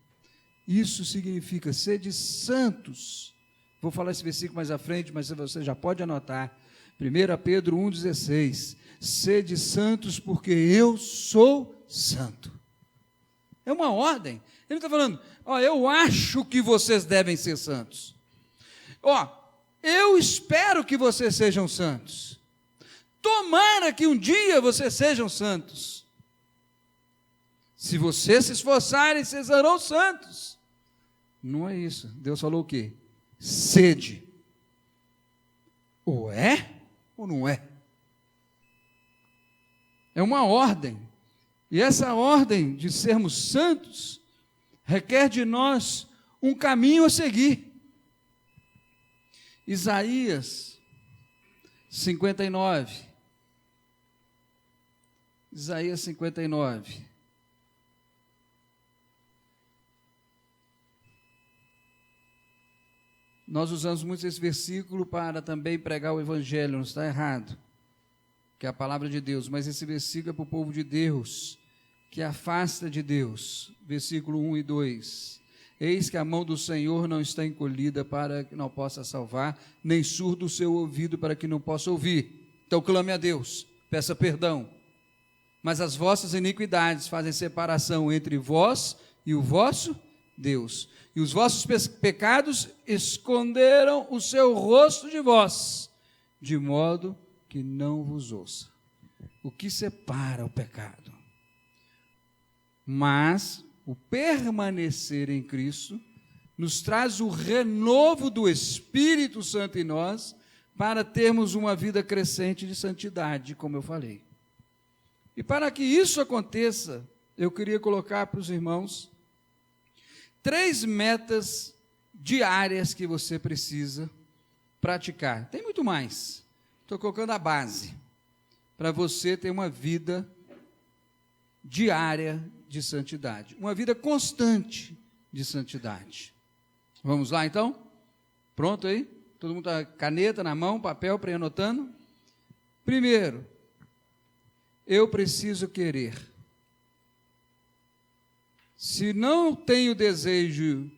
Isso significa sede santos. Vou falar esse versículo mais à frente, mas você já pode anotar. 1 Pedro 1,16. Sede santos, porque eu sou santo. É uma ordem. Ele está falando: ó, eu acho que vocês devem ser santos. Ó, eu espero que vocês sejam santos. Tomara que um dia vocês sejam santos. Se vocês se esforçarem, vocês serão santos. Não é isso. Deus falou o quê? Sede. Ou é ou não é? É uma ordem. E essa ordem de sermos santos requer de nós um caminho a seguir. Isaías 59. Isaías 59. Nós usamos muito esse versículo para também pregar o Evangelho, não está errado, que é a palavra de Deus, mas esse versículo é para o povo de Deus, que afasta de Deus. Versículo 1 e 2. Eis que a mão do Senhor não está encolhida para que não possa salvar, nem surdo o seu ouvido para que não possa ouvir. Então clame a Deus, peça perdão. Mas as vossas iniquidades fazem separação entre vós e o vosso Deus. E os vossos pecados esconderam o seu rosto de vós, de modo que não vos ouça. O que separa o pecado? Mas o permanecer em Cristo nos traz o renovo do Espírito Santo em nós, para termos uma vida crescente de santidade, como eu falei. E para que isso aconteça, eu queria colocar para os irmãos 3 metas diárias que você precisa praticar. Tem muito mais. Estou colocando a base para você ter uma vida diária de santidade, uma vida constante de santidade. Vamos lá, então? Pronto aí? Todo mundo está caneta na mão, papel para ir anotando? Primeiro, eu preciso querer. Se não tenho desejo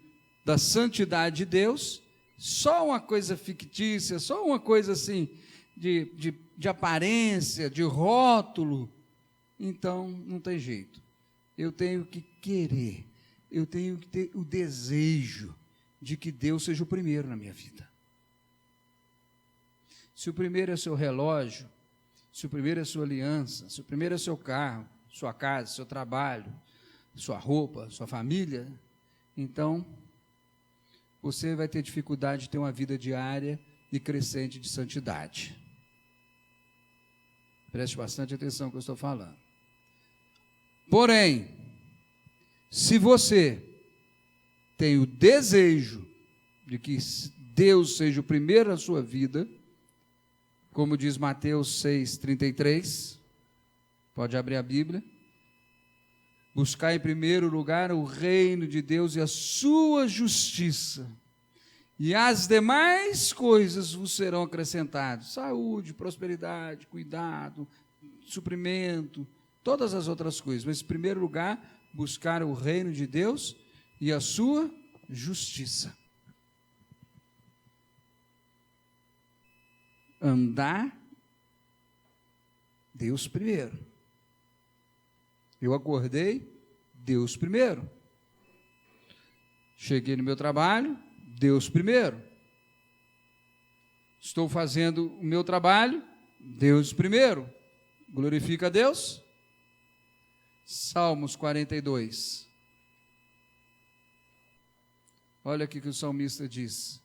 da santidade de Deus, só uma coisa fictícia, só uma coisa assim, de aparência, de rótulo, então não tem jeito. Eu tenho que querer, eu tenho que ter o desejo de que Deus seja o primeiro na minha vida. Se o primeiro é seu relógio, se o primeiro é sua aliança, se o primeiro é seu carro, sua casa, seu trabalho, sua roupa, sua família, então você vai ter dificuldade de ter uma vida diária e crescente de santidade. Preste bastante atenção no que eu estou falando. Porém, se você tem o desejo de que Deus seja o primeiro na sua vida, como diz Mateus 6,33, pode abrir a Bíblia, buscar em primeiro lugar o reino de Deus e a sua justiça, e as demais coisas vos serão acrescentadas, saúde, prosperidade, cuidado, suprimento, todas as outras coisas, mas em primeiro lugar, buscar o reino de Deus e a sua justiça. Andar, Deus primeiro. Eu acordei, Deus primeiro. Cheguei no meu trabalho, Deus primeiro. Estou fazendo o meu trabalho, Deus primeiro. Glorifica a Deus. Salmos 42. Olha aqui que o salmista diz.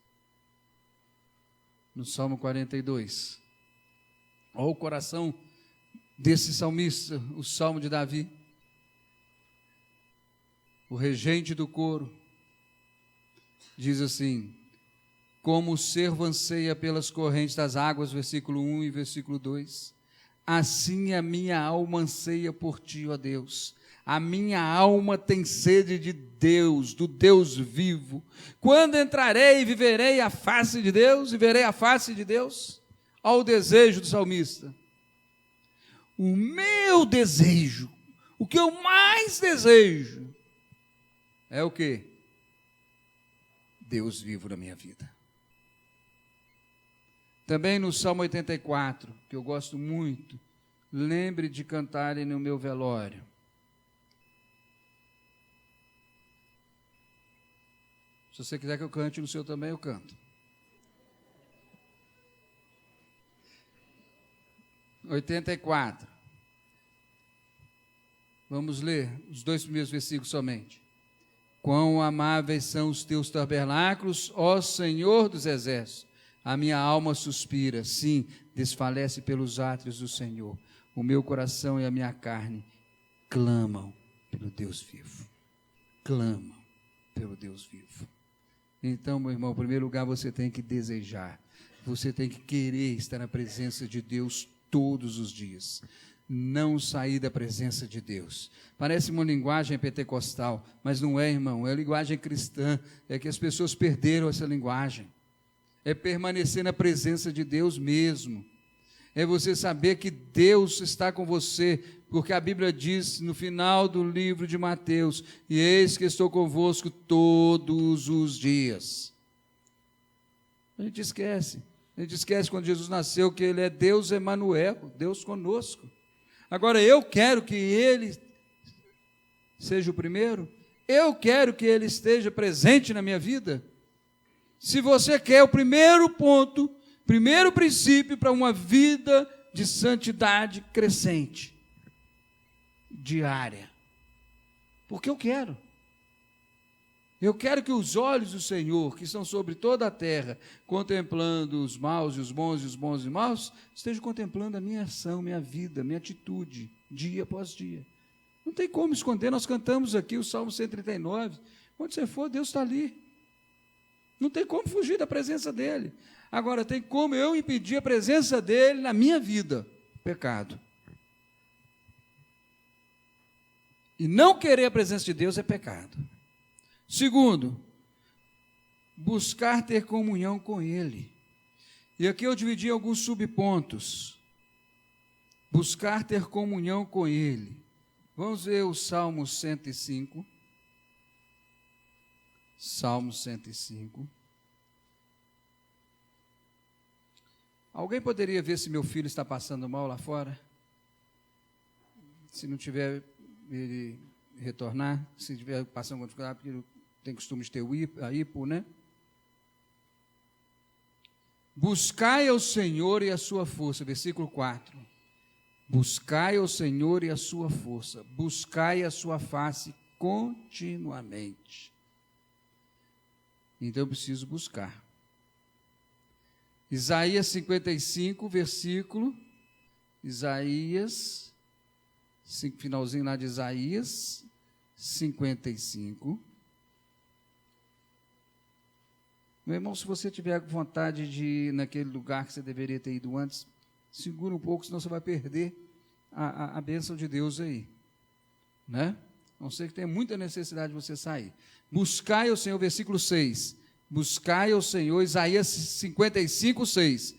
No Salmo 42. Olha o coração desse salmista, o Salmo de Davi. O regente do coro diz assim: como o cervo anseia pelas correntes das águas, versículo 1 e versículo 2, assim a minha alma anseia por ti, ó Deus. A minha alma tem sede de Deus, do Deus vivo. Quando entrarei e viverei a face de Deus, e verei a face de Deus? Olha o desejo do salmista. O meu desejo, o que eu mais desejo, é o quê? Deus vivo na minha vida. Também no Salmo 84, que eu gosto muito, lembre de cantarem no meu velório. Se você quiser que eu cante no seu também, eu canto. 84. Vamos ler os 2 primeiros versículos somente. Quão amáveis são os teus tabernáculos, ó Senhor dos exércitos. A minha alma suspira, sim, desfalece pelos átrios do Senhor. O meu coração e a minha carne clamam pelo Deus vivo. Clamam pelo Deus vivo. Então, meu irmão, em primeiro lugar, você tem que desejar. Você tem que querer estar na presença de Deus todos os dias. Não sair da presença de Deus. Parece uma linguagem pentecostal, mas não é, irmão. É linguagem cristã. É que as pessoas perderam essa linguagem. É permanecer na presença de Deus mesmo. É você saber que Deus está com você, porque a Bíblia diz no final do livro de Mateus: e eis que estou convosco todos os dias. A gente esquece quando Jesus nasceu que Ele é Deus Emanuel, Deus conosco. Agora eu quero que Ele seja o primeiro, eu quero que Ele esteja presente na minha vida. Se você quer o primeiro ponto, primeiro princípio para uma vida de santidade crescente, diária, porque eu quero que os olhos do Senhor, que estão sobre toda a terra, contemplando os maus e os bons, e os bons e maus, estejam contemplando a minha ação, minha vida, minha atitude, dia após dia. Não tem como esconder, nós cantamos aqui o Salmo 139, onde você for, Deus está ali. Não tem como fugir da presença dEle. Agora, tem como eu impedir a presença dEle na minha vida? Pecado. E não querer a presença de Deus é pecado. Segundo, buscar ter comunhão com Ele. E aqui eu dividi em alguns subpontos. Buscar ter comunhão com Ele. Vamos ver o Salmo 105. Salmo 105. Alguém poderia ver se meu filho está passando mal lá fora? Se não tiver, ele retornar. Se tiver passando alguma dificuldade, porque ele tem costume de ter a hipo, né? Buscai ao Senhor e a sua força, versículo 4. Buscai ao Senhor e a sua força, buscai a sua face continuamente. Então eu preciso buscar. Isaías 55, versículo. Isaías finalzinho lá de Isaías 55. Meu irmão, se você tiver vontade de ir naquele lugar que você deveria ter ido antes, segura um pouco, senão você vai perder a bênção de Deus aí, né? Não sei que tenha muita necessidade de você sair. Buscai ao Senhor, versículo 6. Buscai ao Senhor, Isaías 55, 6.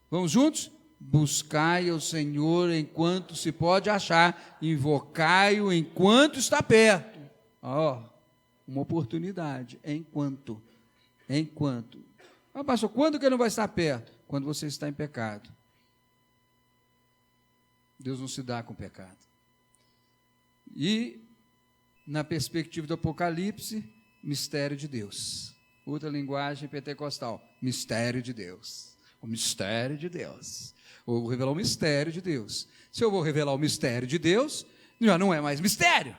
Vamos juntos? Buscai ao Senhor enquanto se pode achar, invocai-o enquanto está perto. Ó, uma oportunidade, enquanto. Ah, pastor, quando que ele não vai estar perto? Quando você está em pecado. Deus não se dá com pecado. E, na perspectiva do Apocalipse, mistério de Deus. Outra linguagem pentecostal, mistério de Deus. O mistério de Deus. Eu vou revelar o mistério de Deus. Se eu vou revelar o mistério de Deus, já não é mais mistério.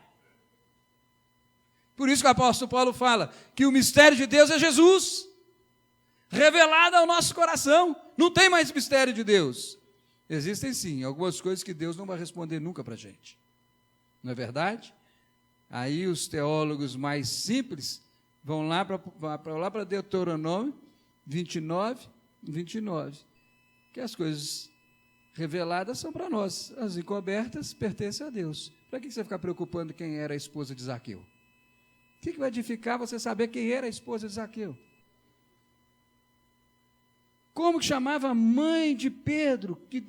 Por isso que o apóstolo Paulo fala que o mistério de Deus é Jesus, revelado ao nosso coração. Não tem mais mistério de Deus. Existem sim algumas coisas que Deus não vai responder nunca para a gente. Não é verdade? Aí os teólogos mais simples vão lá para Deuteronômio 29, que as coisas reveladas são para nós, as encobertas pertencem a Deus. Para que você ficar preocupando quem era a esposa de Zaqueu? O que vai edificar você saber quem era a esposa de Zaqueu? Como que chamava a mãe de Pedro, que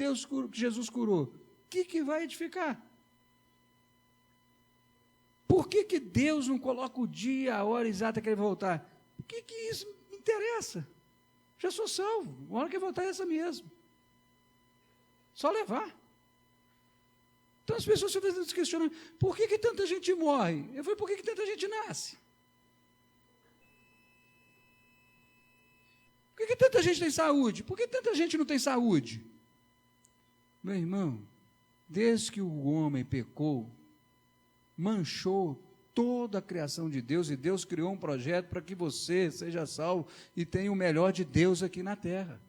Jesus curou? O que vai edificar? Por que Deus não coloca o dia, a hora exata que ele vai voltar? O que isso me interessa? Já sou salvo, a hora que ele voltar é essa mesmo. Só levar. Então as pessoas estão se questionando, por que tanta gente morre? Eu falei, por que tanta gente nasce? Por que tanta gente tem saúde? Por que tanta gente não tem saúde? Meu irmão, desde que o homem pecou, manchou toda a criação de Deus, e Deus criou um projeto para que você seja salvo e tenha o melhor de Deus aqui na terra.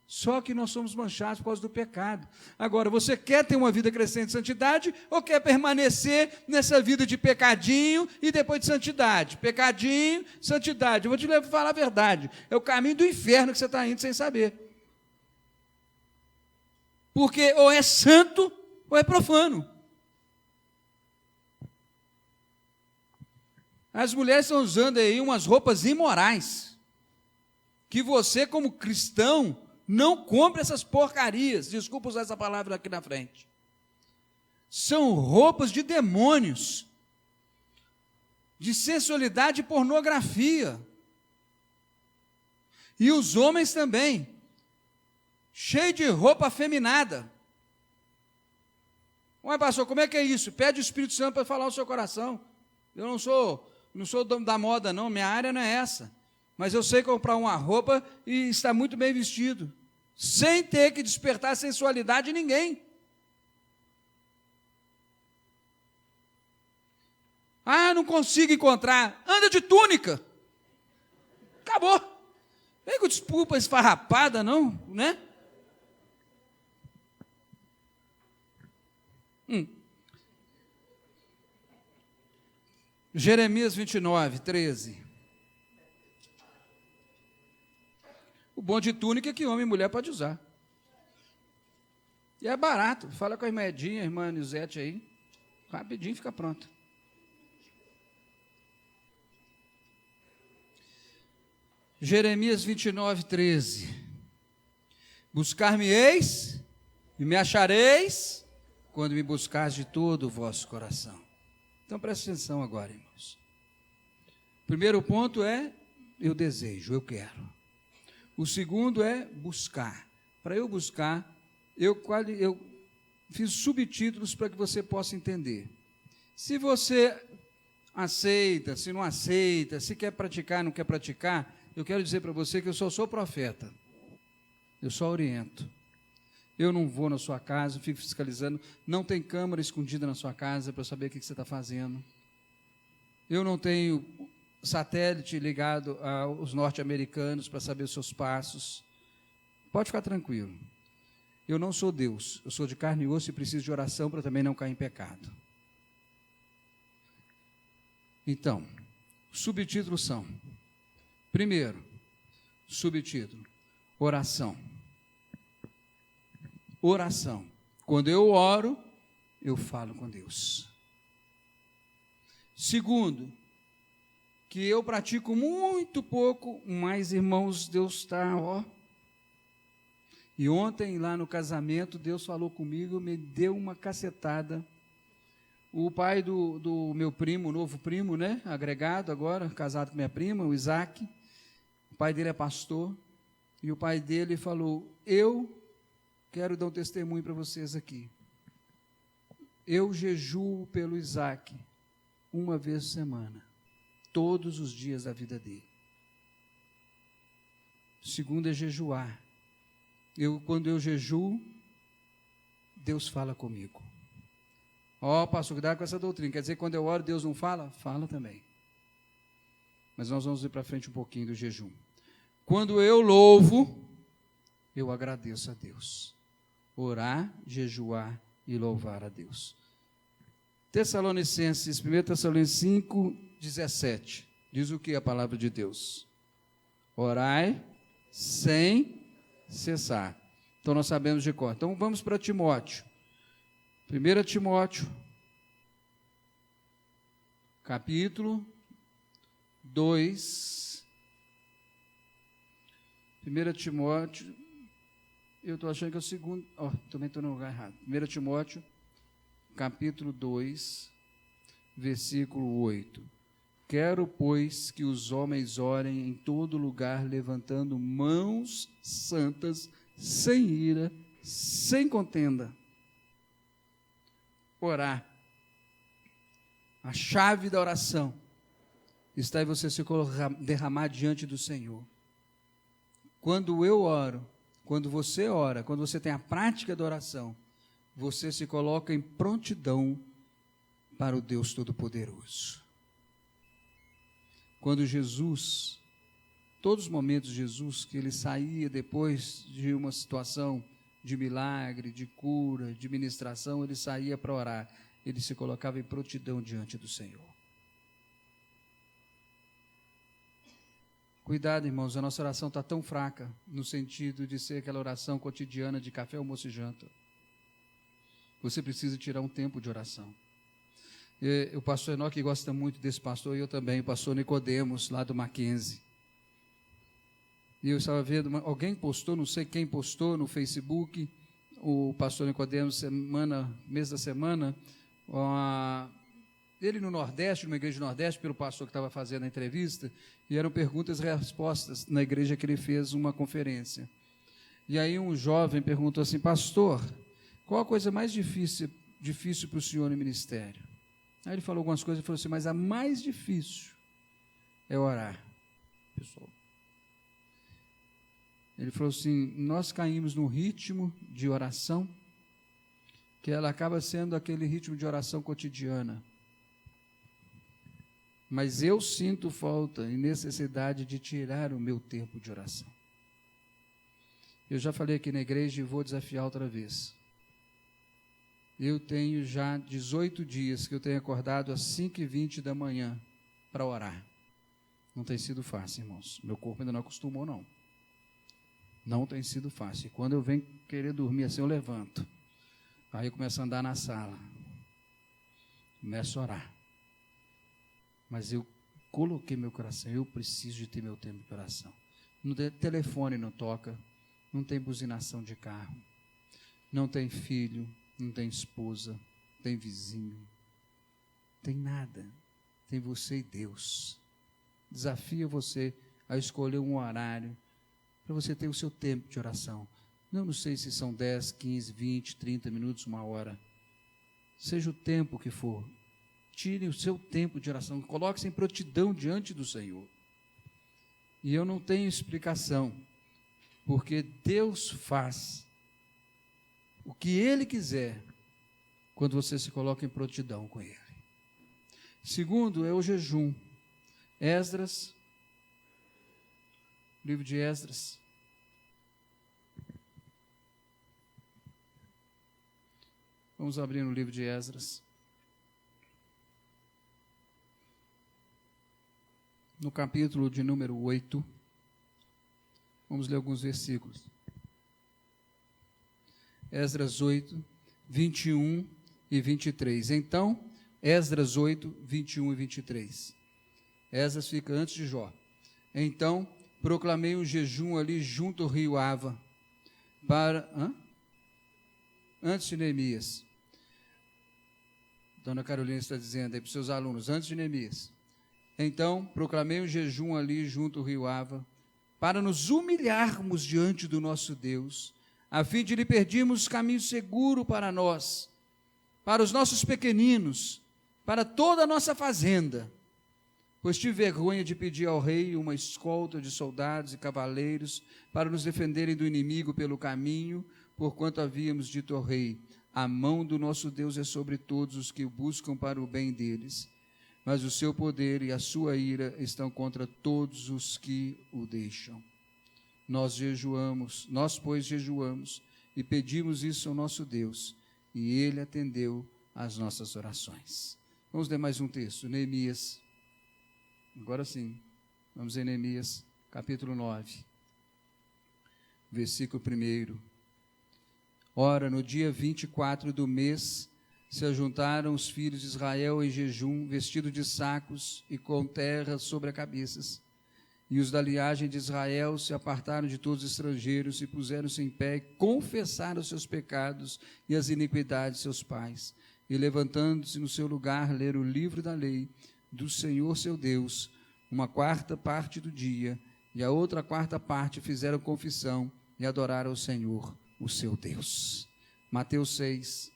Só que nós somos manchados por causa do pecado. Agora, você quer ter uma vida crescente de santidade ou quer permanecer nessa vida de pecadinho e depois de santidade? Pecadinho, santidade. Eu vou te falar a verdade. É o caminho do inferno que você está indo sem saber. Porque ou é santo ou é profano. As mulheres estão usando aí umas roupas imorais, que você, como cristão, não compre essas porcarias. Desculpa usar essa palavra aqui na frente. São roupas de demônios, de sensualidade e pornografia. E os homens também, cheio de roupa afeminada. Ué, pastor, como é que é isso? Pede o Espírito Santo para falar o seu coração. Eu não sou da moda, não, minha área não é essa. Mas eu sei comprar uma roupa e estar muito bem vestido, sem ter que despertar a sensualidade de ninguém. Ah, não consigo encontrar. Anda de túnica. Acabou. Vem com desculpa esfarrapada, não, né? Jeremias 29, 13. O bom de túnica é que homem e mulher pode usar. E é barato. Fala com a irmã Edinha, a irmã Nizete aí. Rapidinho fica pronto. Jeremias 29, 13. Buscar-me-eis e me achareis quando me buscares de todo o vosso coração. Então preste atenção agora, irmãos. O primeiro ponto é, eu desejo, eu quero. O segundo é buscar. Para eu buscar, eu fiz subtítulos para que você possa entender. Se você aceita, se não aceita, se quer praticar, não quer praticar, eu quero dizer para você que eu só sou profeta. Eu só oriento. Eu não vou na sua casa, fico fiscalizando. Não tem câmera escondida na sua casa para saber o que você está fazendo. Eu não tenho satélite ligado aos norte-americanos para saber os seus passos. Pode ficar tranquilo. Eu não sou Deus, eu sou de carne e osso e preciso de oração para também não cair em pecado. Então, subtítulos são: primeiro, subtítulo, oração. Oração. Quando eu oro, eu falo com Deus. Segundo, que eu pratico muito pouco, mas, irmãos, Deus está, ó. E ontem, lá no casamento, Deus falou comigo, me deu uma cacetada. O pai do meu primo, novo primo, né, agregado agora, casado com minha prima, o Isaac, o pai dele é pastor, e o pai dele falou: eu quero dar um testemunho para vocês aqui. Eu jejuo pelo Isaac uma vez por semana, todos os dias da vida dele. O segundo é jejuar. Quando eu jejuo, Deus fala comigo. Ó, pastor, cuidado com essa doutrina. Quer dizer que quando eu oro, Deus não fala? Fala também. Mas nós vamos ir para frente um pouquinho do jejum. Quando eu louvo, eu agradeço a Deus. Orar, jejuar e louvar a Deus. Tessalonicenses, 1 Tessalonicenses 5, 17. Diz o que a palavra de Deus? Orai sem cessar. Então nós sabemos de cor. Então vamos para Timóteo. 1 Timóteo, capítulo 2. 1 Timóteo, eu estou achando que é o segundo, também estou no lugar errado. 1 Timóteo, capítulo 2, versículo 8. Quero, pois, que os homens orem em todo lugar, levantando mãos santas, sem ira, sem contenda. Orar. A chave da oração está em você se derramar diante do Senhor. Quando eu oro, quando você ora, quando você tem a prática da oração, você se coloca em prontidão para o Deus Todo-Poderoso. Quando Jesus, todos os momentos de Jesus, que ele saía depois de uma situação de milagre, de cura, de ministração, ele saía para orar, ele se colocava em prontidão diante do Senhor. Cuidado, irmãos, a nossa oração está tão fraca, no sentido de ser aquela oração cotidiana de café, almoço e janta. Você precisa tirar um tempo de oração. O pastor Enoque gosta muito desse pastor, e eu também, o pastor Nicodemos, lá do Mackenzie. E eu estava vendo, alguém postou, não sei quem postou no Facebook, o pastor Nicodemos, mês da semana, ele no Nordeste, numa igreja do Nordeste, pelo pastor que estava fazendo a entrevista, e eram perguntas e respostas na igreja que ele fez uma conferência. E aí um jovem perguntou assim: pastor, qual a coisa mais difícil para o senhor no ministério? Aí ele falou algumas coisas e falou assim: mas a mais difícil é orar, pessoal. Ele falou assim: nós caímos num ritmo de oração que ela acaba sendo aquele ritmo de oração cotidiana. Mas eu sinto falta e necessidade de tirar o meu tempo de oração. Eu já falei aqui na igreja e vou desafiar outra vez. Eu tenho já 18 dias que eu tenho acordado às 5h20 da manhã para orar. Não tem sido fácil, irmãos. Meu corpo ainda não acostumou, não. Não tem sido fácil. E quando eu venho querer dormir assim, eu levanto. Aí eu começo a andar na sala. Começo a orar. Mas eu coloquei meu coração, eu preciso de ter meu tempo de oração. No telefone não toca, não tem buzinação de carro, não tem filho, não tem esposa, não tem vizinho, tem nada. Tem você e Deus. Desafio você a escolher um horário para você ter o seu tempo de oração. Não sei se são 10, 15, 20, 30 minutos, 1 hora. Seja o tempo que for. Tire o seu tempo de oração. Coloque-se em prontidão diante do Senhor. E eu não tenho explicação. Porque Deus faz o que Ele quiser quando você se coloca em prontidão com Ele. Segundo é o jejum. Esdras, livro de Esdras. Vamos abrir no livro de Esdras. No capítulo de número 8. Vamos ler alguns versículos. Esdras 8, 21 e 23. Então, Esdras 8, 21 e 23. Esdras fica antes de Jó. Então, proclamei um jejum ali junto ao rio Ava, antes de Neemias. Dona Carolina está dizendo aí para os seus alunos, antes de Neemias. Então, proclamei um jejum ali junto ao rio Ava, para nos humilharmos diante do nosso Deus, a fim de lhe pedirmos caminho seguro para nós, para os nossos pequeninos, para toda a nossa fazenda, pois tive vergonha de pedir ao rei uma escolta de soldados e cavaleiros para nos defenderem do inimigo pelo caminho, porquanto havíamos dito ao rei, a mão do nosso Deus é sobre todos os que o buscam para o bem deles, mas o seu poder e a sua ira estão contra todos os que o deixam. Nós, pois, jejuamos e pedimos isso ao nosso Deus, e ele atendeu às nossas orações. Vamos ler mais um texto, Neemias. Agora sim, vamos em Neemias, capítulo 9, versículo 1. Ora, no dia 24 do mês, se ajuntaram os filhos de Israel em jejum, vestidos de sacos e com terra sobre as cabeças. E os da linhagem de Israel se apartaram de todos os estrangeiros e puseram-se em pé e confessaram os seus pecados e as iniquidades de seus pais. E levantando-se no seu lugar, leram o livro da lei do Senhor seu Deus, uma quarta parte do dia, e a outra quarta parte fizeram confissão e adoraram o Senhor, o seu Deus. Mateus 6.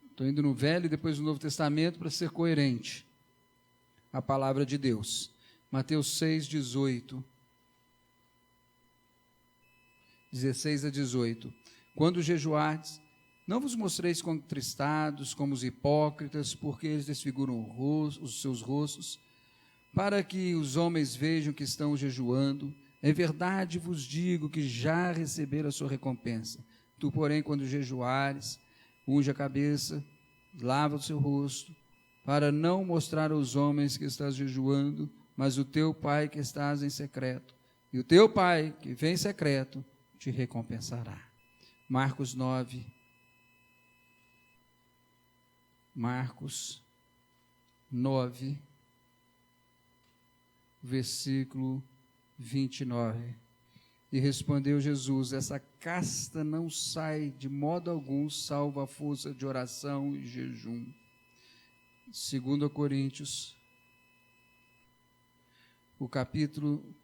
Estou indo no Velho e depois no Novo Testamento para ser coerente. A palavra de Deus. Mateus 6, 18. 16 a 18. Quando jejuardes, não vos mostreis contristados como os hipócritas, porque eles desfiguram os seus rostos, para que os homens vejam que estão jejuando. Em verdade vos digo que já receberam a sua recompensa. Tu, porém, quando jejuares, unge a cabeça, lava o seu rosto, para não mostrar aos homens que estás jejuando, mas o teu Pai que estás em secreto. E o teu Pai que vem em secreto te recompensará. Marcos 9. Marcos 9, versículo 29. E respondeu Jesus, essa casta não sai de modo algum, salvo a força de oração e jejum. 2 Coríntios, o capítulo,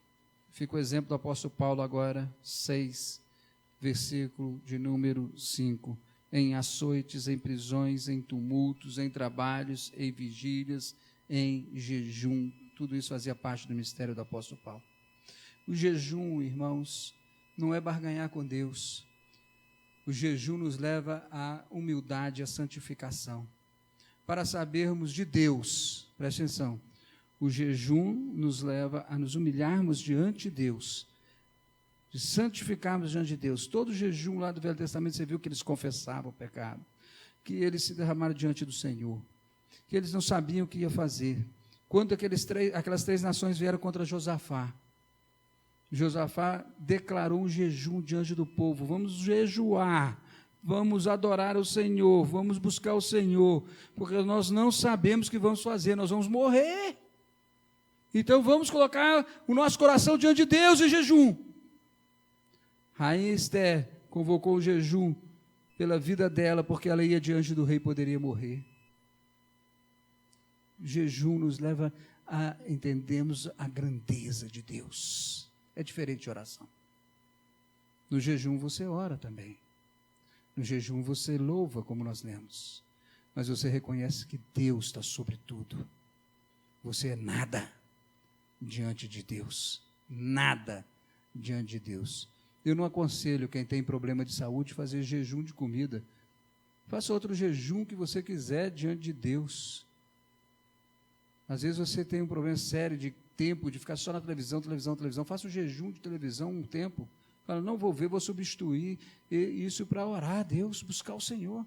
fica o exemplo do apóstolo Paulo agora, 6, versículo de número 5. Em açoites, em prisões, em tumultos, em trabalhos, em vigílias, em jejum. Tudo isso fazia parte do ministério do apóstolo Paulo. O jejum, irmãos, não é barganhar com Deus. O jejum nos leva à humildade, à santificação. Para sabermos de Deus, preste atenção, o jejum nos leva a nos humilharmos diante de Deus, de santificarmos diante de Deus. Todo jejum lá do Velho Testamento, você viu que eles confessavam o pecado, que eles se derramaram diante do Senhor, que eles não sabiam o que ia fazer. Quando aquelas três nações vieram contra Josafá, Josafá declarou um jejum diante do povo. Vamos jejuar, vamos adorar o Senhor, vamos buscar o Senhor, porque nós não sabemos o que vamos fazer, nós vamos morrer. Então vamos colocar o nosso coração diante de Deus em jejum. Rainha Esther convocou o jejum pela vida dela, porque ela ia diante do rei e poderia morrer. O jejum nos leva a entendermos a grandeza de Deus. É diferente de oração. No jejum você ora também. No jejum você louva, como nós lemos. Mas você reconhece que Deus está sobre tudo. Você é nada diante de Deus. Nada diante de Deus. Eu não aconselho quem tem problema de saúde fazer jejum de comida. Faça outro jejum que você quiser diante de Deus. Às vezes você tem um problema sério de tempo, de ficar só na televisão. Faça um jejum de televisão um tempo. Fala, não vou ver, vou substituir isso para orar a Deus, buscar o Senhor.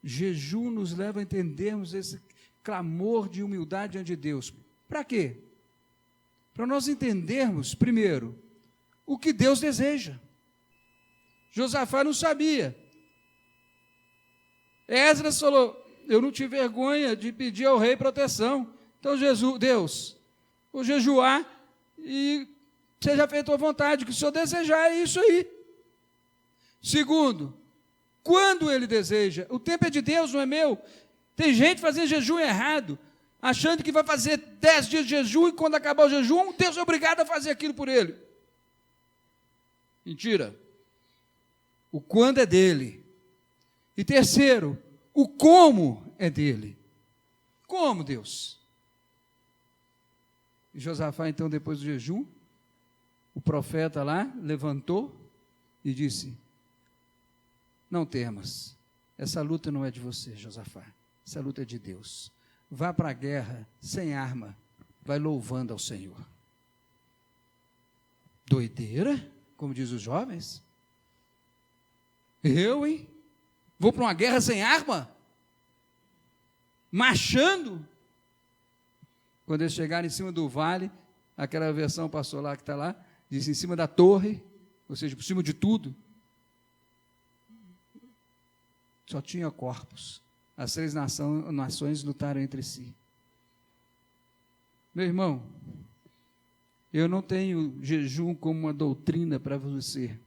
Jejum nos leva a entendermos esse clamor de humildade diante de Deus. Para quê? Para nós entendermos, primeiro, o que Deus deseja. Josafá não sabia. Esdras falou, eu não tive vergonha de pedir ao rei proteção. Então, Deus, vou jejuar e seja feita a tua vontade, o que o Senhor desejar é isso aí. Segundo, quando ele deseja, o tempo é de Deus, não é meu. Tem gente fazendo jejum errado, achando que vai fazer 10 dias de jejum e quando acabar o jejum, Deus é obrigado a fazer aquilo por ele. Mentira. O quando é dele. E terceiro, o como é dele. Como, Deus? E Josafá, então, depois do jejum, o profeta lá levantou e disse, não temas, essa luta não é de você, Josafá, essa luta é de Deus. Vá para a guerra sem arma, vai louvando ao Senhor. Doideira, como diz os jovens? Eu, hein? Vou para uma guerra sem arma? Marchando? Quando eles chegaram em cima do vale, aquela versão passou lá que está lá, diz em cima da torre, ou seja, por cima de tudo, só tinha corpos. As 3 nações lutaram entre si. Meu irmão, eu não tenho jejum como uma doutrina para você.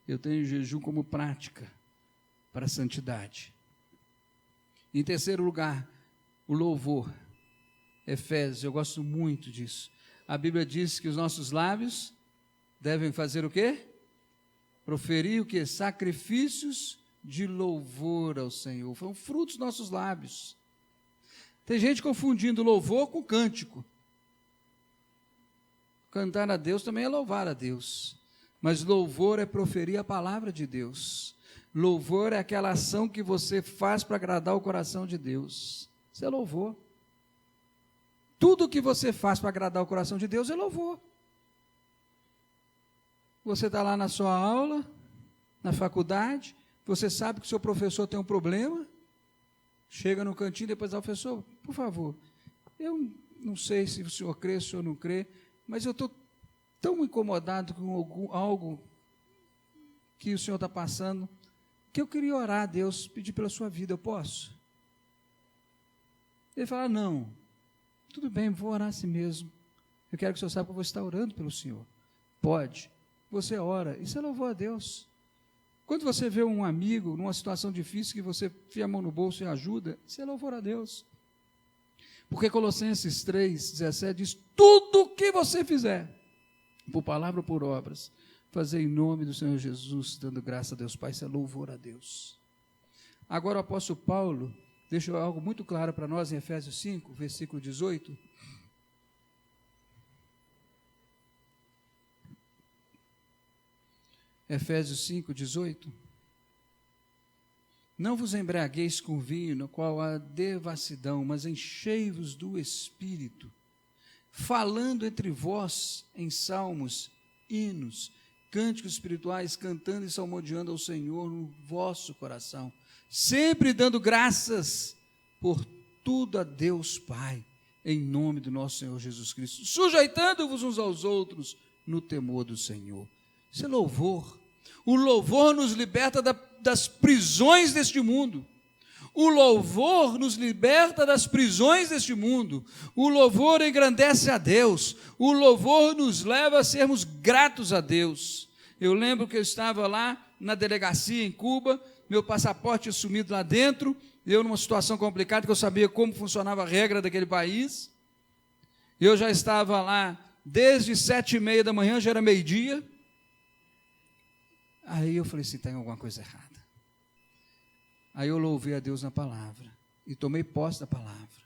Eu tenho jejum como prática para a santidade. Em terceiro lugar, o louvor. Efésios, eu gosto muito disso. A Bíblia diz que os nossos lábios devem fazer o quê? Proferir o quê? Sacrifícios de louvor ao Senhor. Foi um fruto dos nossos lábios. Tem gente confundindo louvor com cântico. Cantar a Deus também é louvar a Deus. Mas louvor é proferir a palavra de Deus. Louvor é aquela ação que você faz para agradar o coração de Deus. Isso é louvor. Tudo que você faz para agradar o coração de Deus é louvor. Você está lá na sua aula, na faculdade, você sabe que o seu professor tem um problema, chega no cantinho, depois o professor, por favor, eu não sei se o senhor crê, se o senhor não crê, mas eu estou tão incomodado com algo que o senhor está passando, que eu queria orar a Deus, pedir pela sua vida, eu posso? Ele fala, não, tudo bem, vou orar assim mesmo, eu quero que o senhor saiba que eu vou estar orando pelo senhor. Pode, você ora, isso é louvor a Deus. Quando você vê um amigo numa situação difícil, que você enfia a mão no bolso e ajuda, isso é louvor a Deus. Porque Colossenses 3,17 diz, tudo o que você fizer, por palavra ou por obras, fazer em nome do Senhor Jesus, dando graça a Deus Pai, isso é louvor a Deus. Agora o apóstolo Paulo deixou algo muito claro para nós em Efésios 5, versículo 18. Efésios 5, 18. Não vos embriagueis com vinho, no qual há devassidão, mas enchei-vos do Espírito, falando entre vós em salmos, hinos, cânticos espirituais, cantando e salmodiando ao Senhor no vosso coração, sempre dando graças por tudo a Deus Pai, em nome do nosso Senhor Jesus Cristo, sujeitando-vos uns aos outros no temor do Senhor. Isso é louvor. O louvor nos liberta das prisões deste mundo. O louvor nos liberta das prisões deste mundo. O louvor engrandece a Deus. O louvor nos leva a sermos gratos a Deus. Eu lembro que eu estava lá na delegacia em Cuba, meu passaporte tinha sumido lá dentro, eu numa situação complicada, que eu sabia como funcionava a regra daquele país. Eu já estava lá desde 7h30 da manhã, já era meio-dia. Aí eu falei assim, tem alguma coisa errada. Aí eu louvei a Deus na palavra e tomei posse da palavra.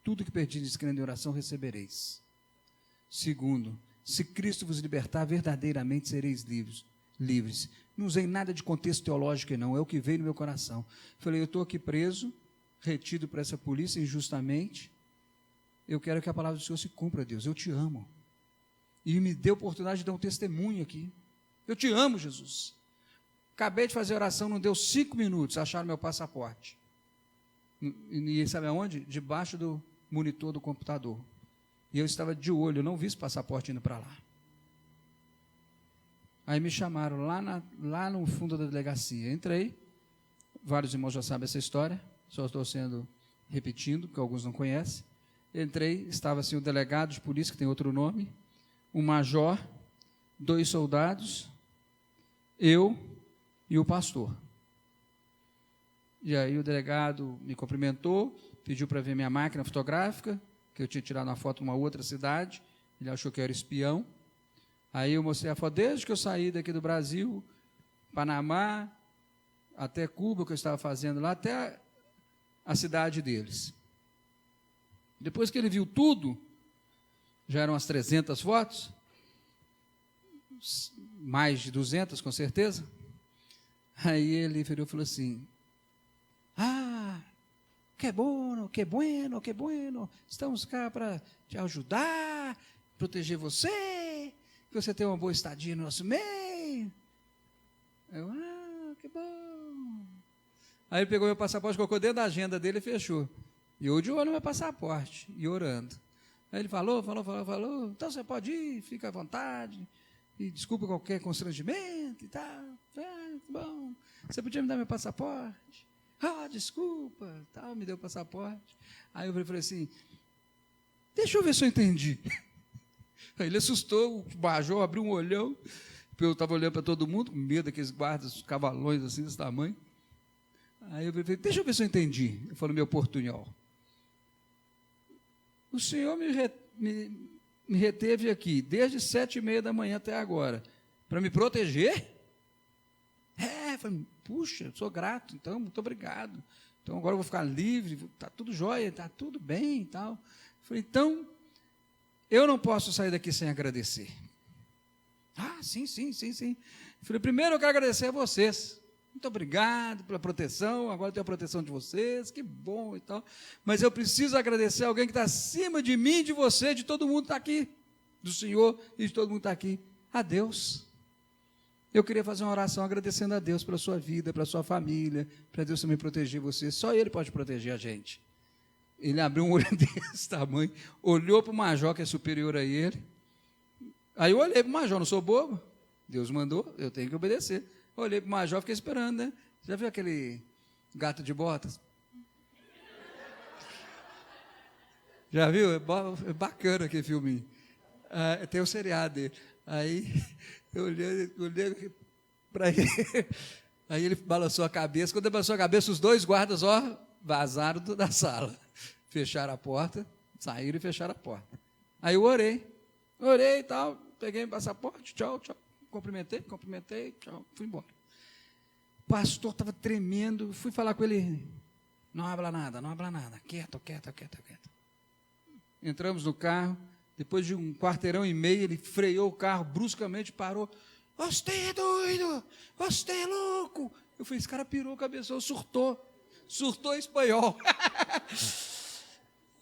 Tudo que pedis crendo em oração recebereis. Segundo, se Cristo vos libertar, verdadeiramente sereis livres. Não usei nada de contexto teológico não, é o que veio no meu coração. Falei, eu estou aqui preso, retido por essa polícia injustamente. Eu quero que a palavra do Senhor se cumpra, Deus, eu te amo. E me dê a oportunidade de dar um testemunho aqui. Eu te amo, Jesus. Acabei de fazer oração, não deu 5 minutos, acharam meu passaporte. E sabe aonde? Debaixo do monitor do computador. E eu estava de olho, eu não vi esse passaporte indo para lá. Aí me chamaram lá no fundo da delegacia. Entrei, vários irmãos já sabem essa história, só estou repetindo, que alguns não conhecem. Entrei, estava assim o delegado de polícia, que tem outro nome, um major, 2 soldados, eu e o pastor. E aí o delegado me cumprimentou, pediu para ver minha máquina fotográfica, que eu tinha tirado uma foto numa outra cidade, ele achou que eu era espião. Aí eu mostrei a foto desde que eu saí daqui do Brasil, Panamá, até Cuba, que eu estava fazendo lá, até a cidade deles. Depois que ele viu tudo, já eram umas 300 fotos, mais de 200 com certeza. Aí ele virou e falou assim: que bueno, que bueno, que bueno, estamos cá para te ajudar, proteger você, que você tenha uma boa estadia no nosso meio. Eu, que bom. Aí ele pegou meu passaporte, colocou dentro da agenda dele e fechou. E eu de olho no meu passaporte, e orando. Aí ele falou, então você pode ir, fica à vontade, e desculpa qualquer constrangimento e tal. Bom, você podia me dar meu passaporte? Desculpa, tal, me deu o passaporte. Aí eu falei assim, deixa eu ver se eu entendi. Aí ele assustou, o major abriu um olhão, eu estava olhando para todo mundo, com medo daqueles guardas, cavalões assim, desse tamanho. Aí eu falei, deixa eu ver se eu entendi. Eu falei, meu portunhol. O senhor me reteve aqui, desde 7h30 da manhã até agora, para me proteger? Eu falei, puxa, sou grato, então, muito obrigado. Então, agora eu vou ficar livre, está tudo jóia, está tudo bem e tal. Eu falei, então, eu não posso sair daqui sem agradecer. Sim. Eu falei, primeiro eu quero agradecer a vocês. Muito obrigado pela proteção, agora eu tenho a proteção de vocês, que bom e tal. Mas eu preciso agradecer a alguém que está acima de mim, de você, de todo mundo que está aqui, do Senhor e de todo mundo que está aqui, a Deus. Eu queria fazer uma oração agradecendo a Deus pela sua vida, pela sua família, para Deus também proteger você. Só Ele pode proteger a gente. Ele abriu um olho desse tamanho, olhou para o major que é superior a ele. Aí eu olhei para o major, não sou bobo. Deus mandou, eu tenho que obedecer. Olhei para o major, fiquei esperando, né? Já viu aquele Gato de Botas? Já viu? É bacana aquele filminho. Tem o seriado dele. Aí eu olhei para ele. Aí ele balançou a cabeça. Quando ele balançou a cabeça, os 2 guardas, vazaram da sala. Fecharam a porta, saíram e fecharam a porta. Aí eu orei e tal, peguei meu passaporte, tchau. Cumprimentei, tchau, fui embora. O pastor estava tremendo, fui falar com ele, não habla nada, quieto. Entramos no carro, depois de 1,5 quarteirão, ele freou o carro, bruscamente parou. Você é doido, você é louco. Eu falei, esse cara pirou, cabeçou, surtou em espanhol.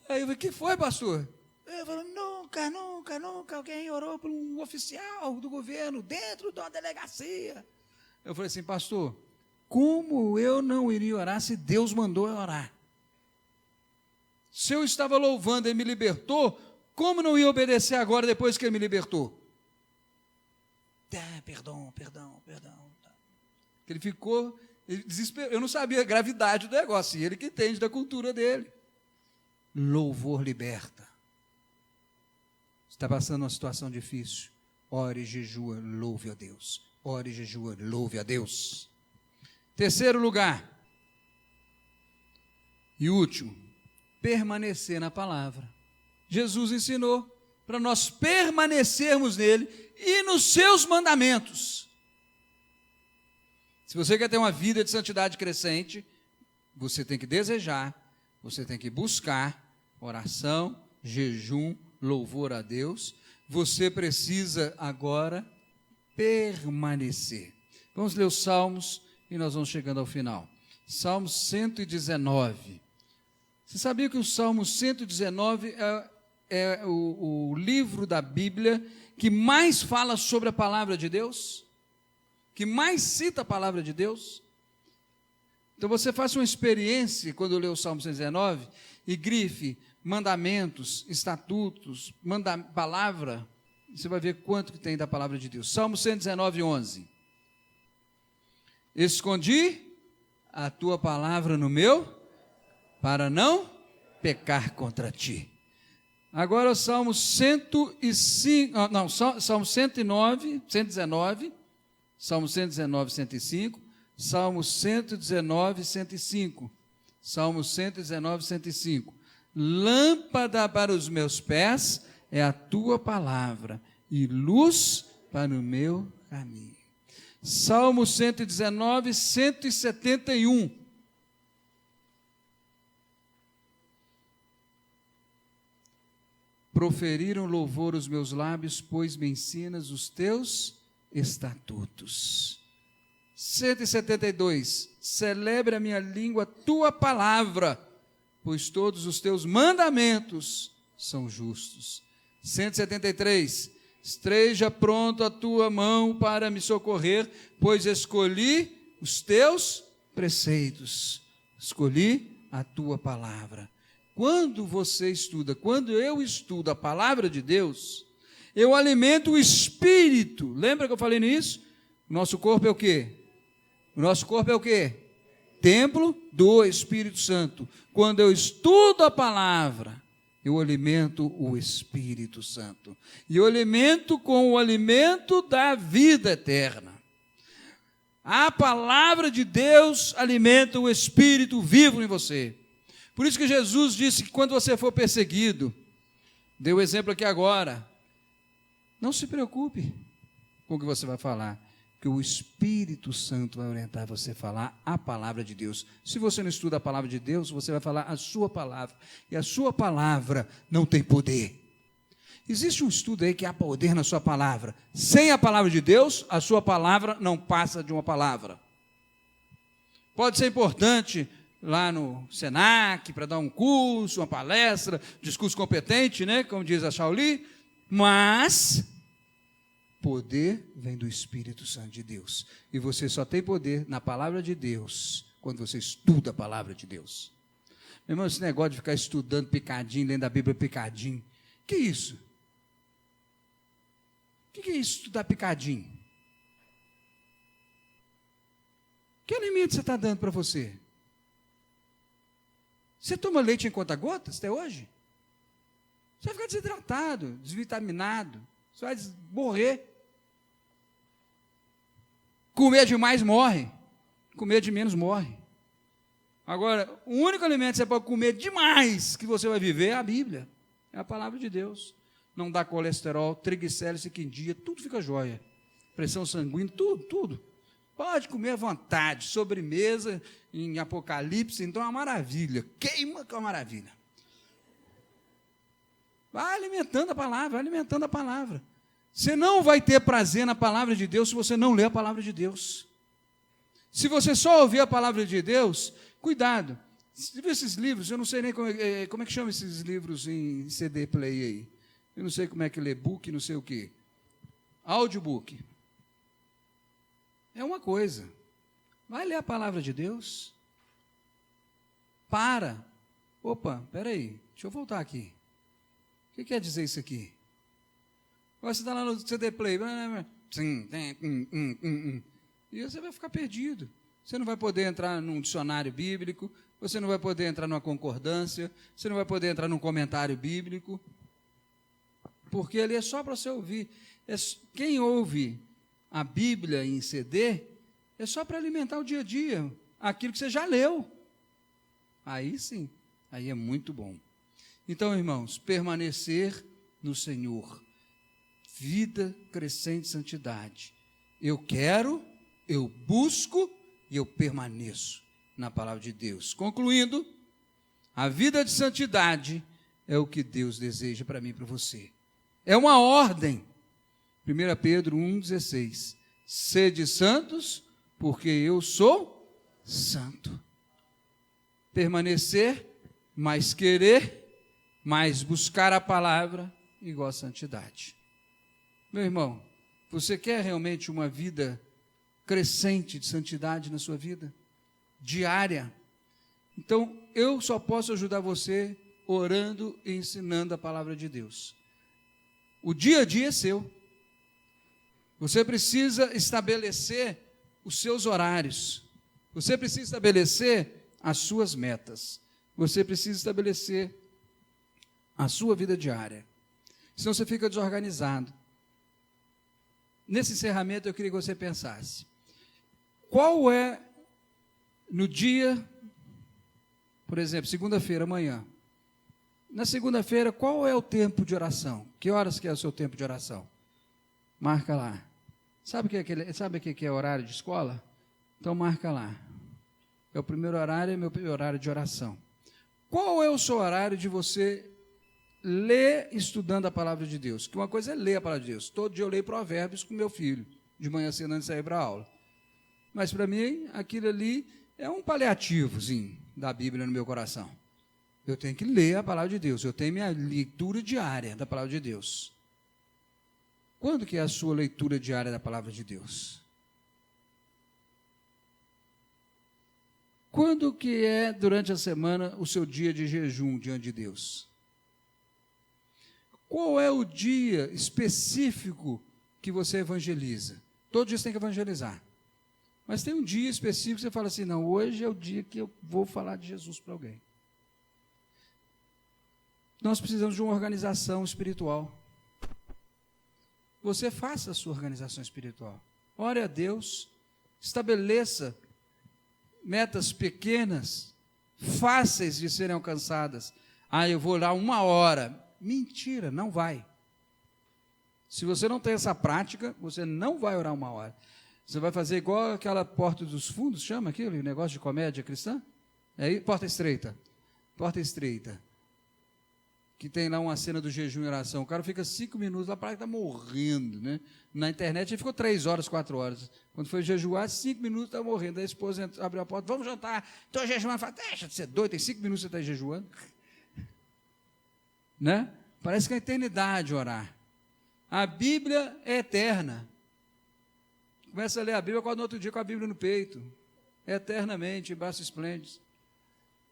Aí eu falei, que foi, pastor? Ele falou, nunca alguém orou por um oficial do governo dentro de uma delegacia. Eu falei assim, pastor, como eu não iria orar se Deus mandou eu orar? Se eu estava louvando e me libertou, como não ia obedecer agora depois que ele me libertou? Perdão. Ele ficou desesperado. Eu não sabia a gravidade do negócio, e ele que entende da cultura dele. Louvor liberta. Está passando uma situação difícil, ore e jejua, louve a Deus. Ore e jejua, louve a Deus. Terceiro lugar, e último, permanecer na palavra. Jesus ensinou para nós permanecermos nele e nos seus mandamentos. Se você quer ter uma vida de santidade crescente, você tem que desejar, você tem que buscar oração, jejum, louvor a Deus. Você precisa agora permanecer. Vamos ler os Salmos e nós vamos chegando ao final. Salmo 119. Você sabia que o Salmo 119 é o livro da Bíblia que mais fala sobre a palavra de Deus? que mais cita a palavra de Deus. Então você faça uma experiência quando lê o Salmo 119 e grife mandamentos, estatutos, palavra, você vai ver quanto que tem da palavra de Deus. Salmo 119, 11. Escondi a tua palavra no meu, para não pecar contra ti. Agora o Salmo 105, Salmo 109, 119, Salmo 119, 105, Salmo 119, 105, Salmo 119, 105. Lâmpada para os meus pés é a tua palavra e luz para o meu caminho. Salmo 119, 171. Proferiram louvor os meus lábios, pois me ensinas os teus estatutos. 172. Celebre a minha língua a tua palavra, pois todos os teus mandamentos são justos. 173. Esteja pronto a tua mão para me socorrer, pois escolhi os teus preceitos. Escolhi a tua palavra. Quando você estuda, quando eu estudo a palavra de Deus, eu alimento o espírito. Lembra que eu falei nisso? Nosso corpo é o quê? O nosso corpo é o quê? Templo do Espírito Santo. Quando eu estudo a palavra, eu alimento o Espírito Santo. E eu alimento com o alimento da vida eterna. A palavra de Deus alimenta o Espírito vivo em você. Por isso que Jesus disse que quando você for perseguido, deu o exemplo aqui agora, não se preocupe com o que você vai falar, que o Espírito Santo vai orientar você a falar a palavra de Deus. Se você não estuda a palavra de Deus, você vai falar a sua palavra, e a sua palavra não tem poder. Existe um estudo aí que há poder na sua palavra. Sem a palavra de Deus, a sua palavra não passa de uma palavra. Pode ser importante lá no Senac, para dar um curso, uma palestra, discurso competente, né, como diz a Shaoli, mas poder vem do Espírito Santo de Deus. E você só tem poder na palavra de Deus quando você estuda a palavra de Deus. Meu irmão, esse negócio de ficar estudando picadinho, lendo a Bíblia picadinho, que isso? O que é isso, estudar picadinho? Que alimento você está dando para você? Você toma leite em conta-gotas até hoje? Você vai ficar desidratado, desvitaminado, você vai morrer. Comer demais morre, comer de menos morre. Agora, o único alimento que você pode comer demais que você vai viver é a Bíblia, é a palavra de Deus. Não dá colesterol, triglicéridos fica em dia, tudo fica jóia. Pressão sanguínea, tudo. Pode comer à vontade, sobremesa em Apocalipse, então é uma maravilha, queima que é uma maravilha. Vai alimentando a palavra, Você não vai ter prazer na palavra de Deus se você não ler a palavra de Deus. Se você só ouvir a palavra de Deus, cuidado. Você viu esses livros? Eu não sei nem como é que chama esses livros em CD Play aí. Eu não sei como é que lê book, não sei o quê. Audiobook. É uma coisa. Vai ler a palavra de Deus. Opa, peraí, deixa eu voltar aqui. O que quer dizer isso aqui? Você está lá no CD Play. E você vai ficar perdido. Você não vai poder entrar num dicionário bíblico, você não vai poder entrar numa concordância, você não vai poder entrar num comentário bíblico, porque ali é só para você ouvir. Quem ouve a Bíblia em CD é só para alimentar o dia a dia, aquilo que você já leu. Aí sim, aí é muito bom. Então, irmãos, permanecer no Senhor, vida crescente de santidade. Eu quero, eu busco e eu permaneço na palavra de Deus. Concluindo, a vida de santidade é o que Deus deseja para mim e para você. É uma ordem. 1 Pedro 1,16. Sede santos, porque eu sou santo. Permanecer, mais querer, mais buscar a palavra, igual a santidade. Meu irmão, você quer realmente uma vida crescente de santidade na sua vida, diária. Então, eu só posso ajudar você orando e ensinando a palavra de Deus. O dia a dia é seu. Você precisa estabelecer os seus horários. Você precisa estabelecer as suas metas. Você precisa estabelecer a sua vida diária. Senão você fica desorganizado. Nesse encerramento, eu queria que você pensasse. Qual é, no dia, por exemplo, segunda-feira, amanhã. Na segunda-feira, qual é o tempo de oração? Que horas que é o seu tempo de oração? Marca lá. Sabe o que é horário de escola? Então marca lá. É o primeiro horário, é meu horário de oração. Qual é o seu horário de você ler estudando a palavra de Deus? Que uma coisa é ler a palavra de Deus. Todo dia eu leio Provérbios com meu filho, de manhã cedo antes de sair para a aula. Mas para mim, aquilo ali é um paliativozinho da Bíblia no meu coração. Eu tenho que ler a palavra de Deus. Eu tenho minha leitura diária da palavra de Deus. Quando que é a sua leitura diária da palavra de Deus? Quando que é, durante a semana, o seu dia de jejum diante de Deus? Qual é o dia específico que você evangeliza? Todo dia você tem que evangelizar. Mas tem um dia específico que você fala assim, não, hoje é o dia que eu vou falar de Jesus para alguém. Nós precisamos de uma organização espiritual. Você faça a sua organização espiritual. Ore a Deus, estabeleça metas pequenas, fáceis de serem alcançadas. Eu vou orar 1 hora. Mentira, não vai. Se você não tem essa prática, você não vai orar 1 hora. Você vai fazer igual aquela Porta dos Fundos, chama aquilo, negócio de comédia cristã? Porta estreita. Porta estreita. Que tem lá uma cena do jejum e oração. O cara fica 5 minutos lá, parece que está morrendo, né? Na internet ele ficou 3 horas, 4 horas. Quando foi jejuar, 5 minutos está morrendo. Aí a esposa abriu a porta, vamos jantar. Estou jejuando. Fala, deixa de ser doido, tem 5 minutos que você está jejuando. Né? Parece que é a eternidade orar. A Bíblia é eterna. Começa a ler a Bíblia, acorda no outro dia com a Bíblia no peito. Eternamente, em braços esplêndidos.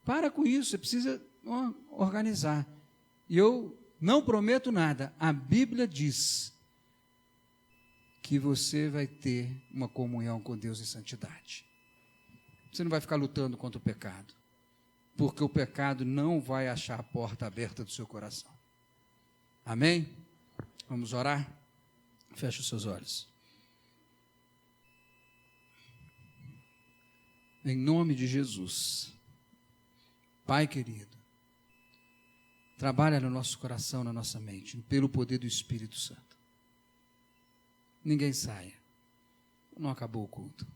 Para com isso, você precisa organizar. E eu não prometo nada. A Bíblia diz que você vai ter uma comunhão com Deus em santidade. Você não vai ficar lutando contra o pecado. Porque o pecado não vai achar a porta aberta do seu coração. Amém? Vamos orar? Feche os seus olhos. Em nome de Jesus. Pai querido, trabalha no nosso coração, na nossa mente, pelo poder do Espírito Santo. Ninguém saia. Não acabou o culto.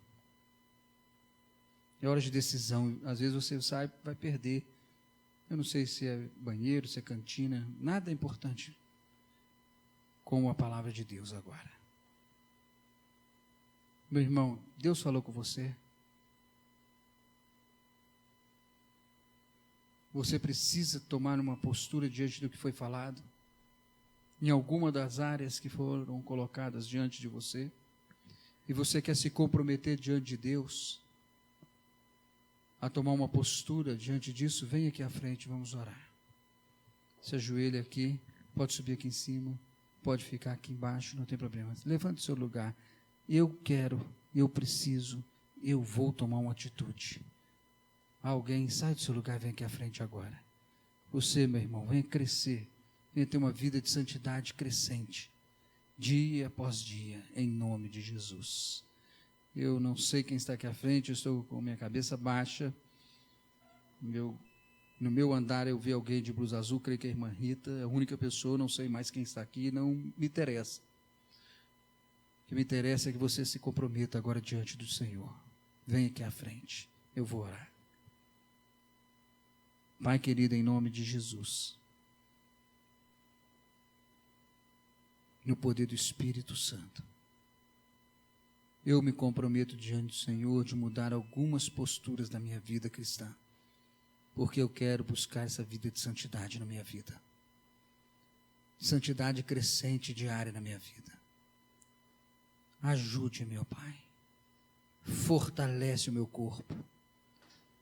É hora de decisão. Às vezes você sai, vai perder. Eu não sei se é banheiro, se é cantina. Nada é importante como a palavra de Deus agora. Meu irmão, Deus falou com você. Você precisa tomar uma postura diante do que foi falado, em alguma das áreas que foram colocadas diante de você, e você quer se comprometer diante de Deus, a tomar uma postura diante disso, vem aqui à frente, vamos orar. Se ajoelha aqui, pode subir aqui em cima, pode ficar aqui embaixo, não tem problema. Levante o seu lugar. Eu quero, eu preciso, eu vou tomar uma atitude. Alguém, sai do seu lugar e vem aqui à frente agora. Você, meu irmão, venha crescer, venha ter uma vida de santidade crescente, dia após dia, em nome de Jesus. Eu não sei quem está aqui à frente, eu estou com minha cabeça baixa. No meu andar eu vi alguém de blusa azul, creio que é a irmã Rita, é a única pessoa, não sei mais quem está aqui, não me interessa. O que me interessa é que você se comprometa agora diante do Senhor. Venha aqui à frente, eu vou orar. Pai querido, em nome de Jesus, no poder do Espírito Santo, eu me comprometo diante do Senhor de mudar algumas posturas da minha vida cristã, porque eu quero buscar essa vida de santidade na minha vida, santidade crescente diária na minha vida. Ajude, meu Pai, fortalece o meu corpo,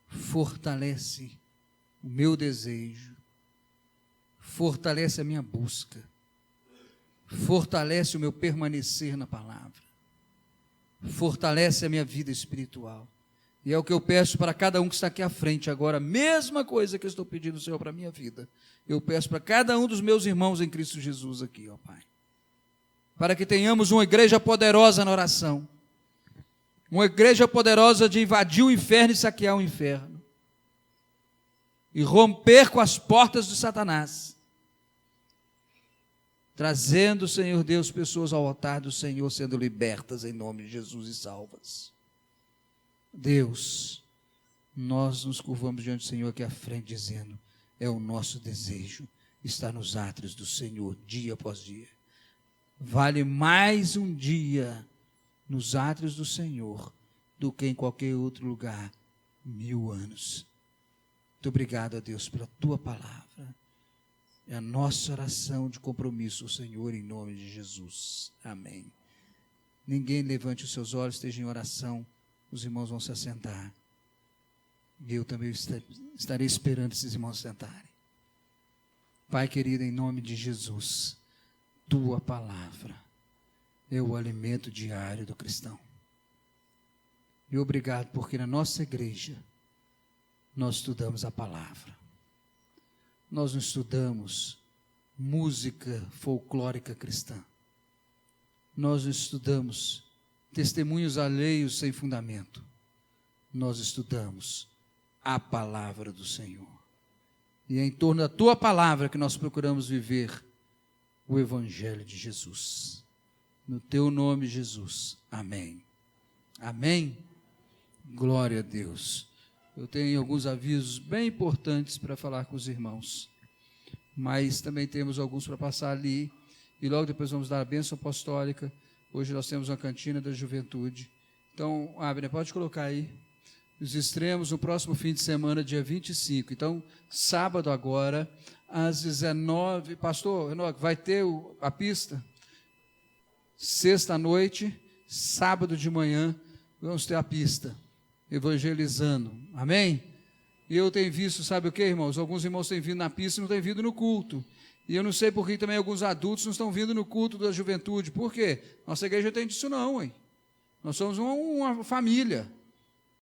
fortalece o meu desejo, fortalece a minha busca, fortalece o meu permanecer na palavra, fortalece a minha vida espiritual. E é o que eu peço para cada um que está aqui à frente agora, a mesma coisa que eu estou pedindo, Senhor, para a minha vida. Eu peço para cada um dos meus irmãos em Cristo Jesus aqui, ó Pai, para que tenhamos uma igreja poderosa na oração, uma igreja poderosa de invadir o inferno e saquear o inferno, e romper com as portas de Satanás, trazendo, Senhor Deus, pessoas ao altar do Senhor, sendo libertas em nome de Jesus e salvas. Deus, nós nos curvamos diante do Senhor aqui à frente, dizendo, é o nosso desejo estar nos átrios do Senhor, dia após dia. Vale mais um dia nos átrios do Senhor, do que em qualquer outro lugar, 1000 anos. Muito obrigado a Deus pela Tua palavra. É a nossa oração de compromisso, Senhor, em nome de Jesus. Amém. Ninguém levante os seus olhos, esteja em oração. Os irmãos vão se assentar. E eu também estarei esperando esses irmãos se sentarem. Pai querido, em nome de Jesus, Tua palavra é o alimento diário do cristão. E obrigado porque na nossa igreja nós estudamos a palavra. Nós não estudamos música folclórica cristã. Nós não estudamos testemunhos alheios sem fundamento. Nós estudamos a palavra do Senhor. E é em torno da Tua palavra que nós procuramos viver o Evangelho de Jesus. No Teu nome, Jesus. Amém. Amém. Glória a Deus. Eu tenho alguns avisos bem importantes para falar com os irmãos, mas também temos alguns para passar ali, e logo depois vamos dar a bênção apostólica. Hoje nós temos uma cantina da juventude. Então, Abner, pode colocar aí. Os extremos no próximo fim de semana, dia 25. Então, sábado agora, às 19. Pastor, vai ter a pista? Sexta à noite, sábado de manhã, vamos ter a pista, evangelizando. Amém? E eu tenho visto, sabe o que, irmãos? Alguns irmãos têm vindo na pista e não têm vindo no culto. E eu não sei por que também alguns adultos não estão vindo no culto da juventude. Por quê? Nossa igreja não tem disso não, hein? Nós somos uma família.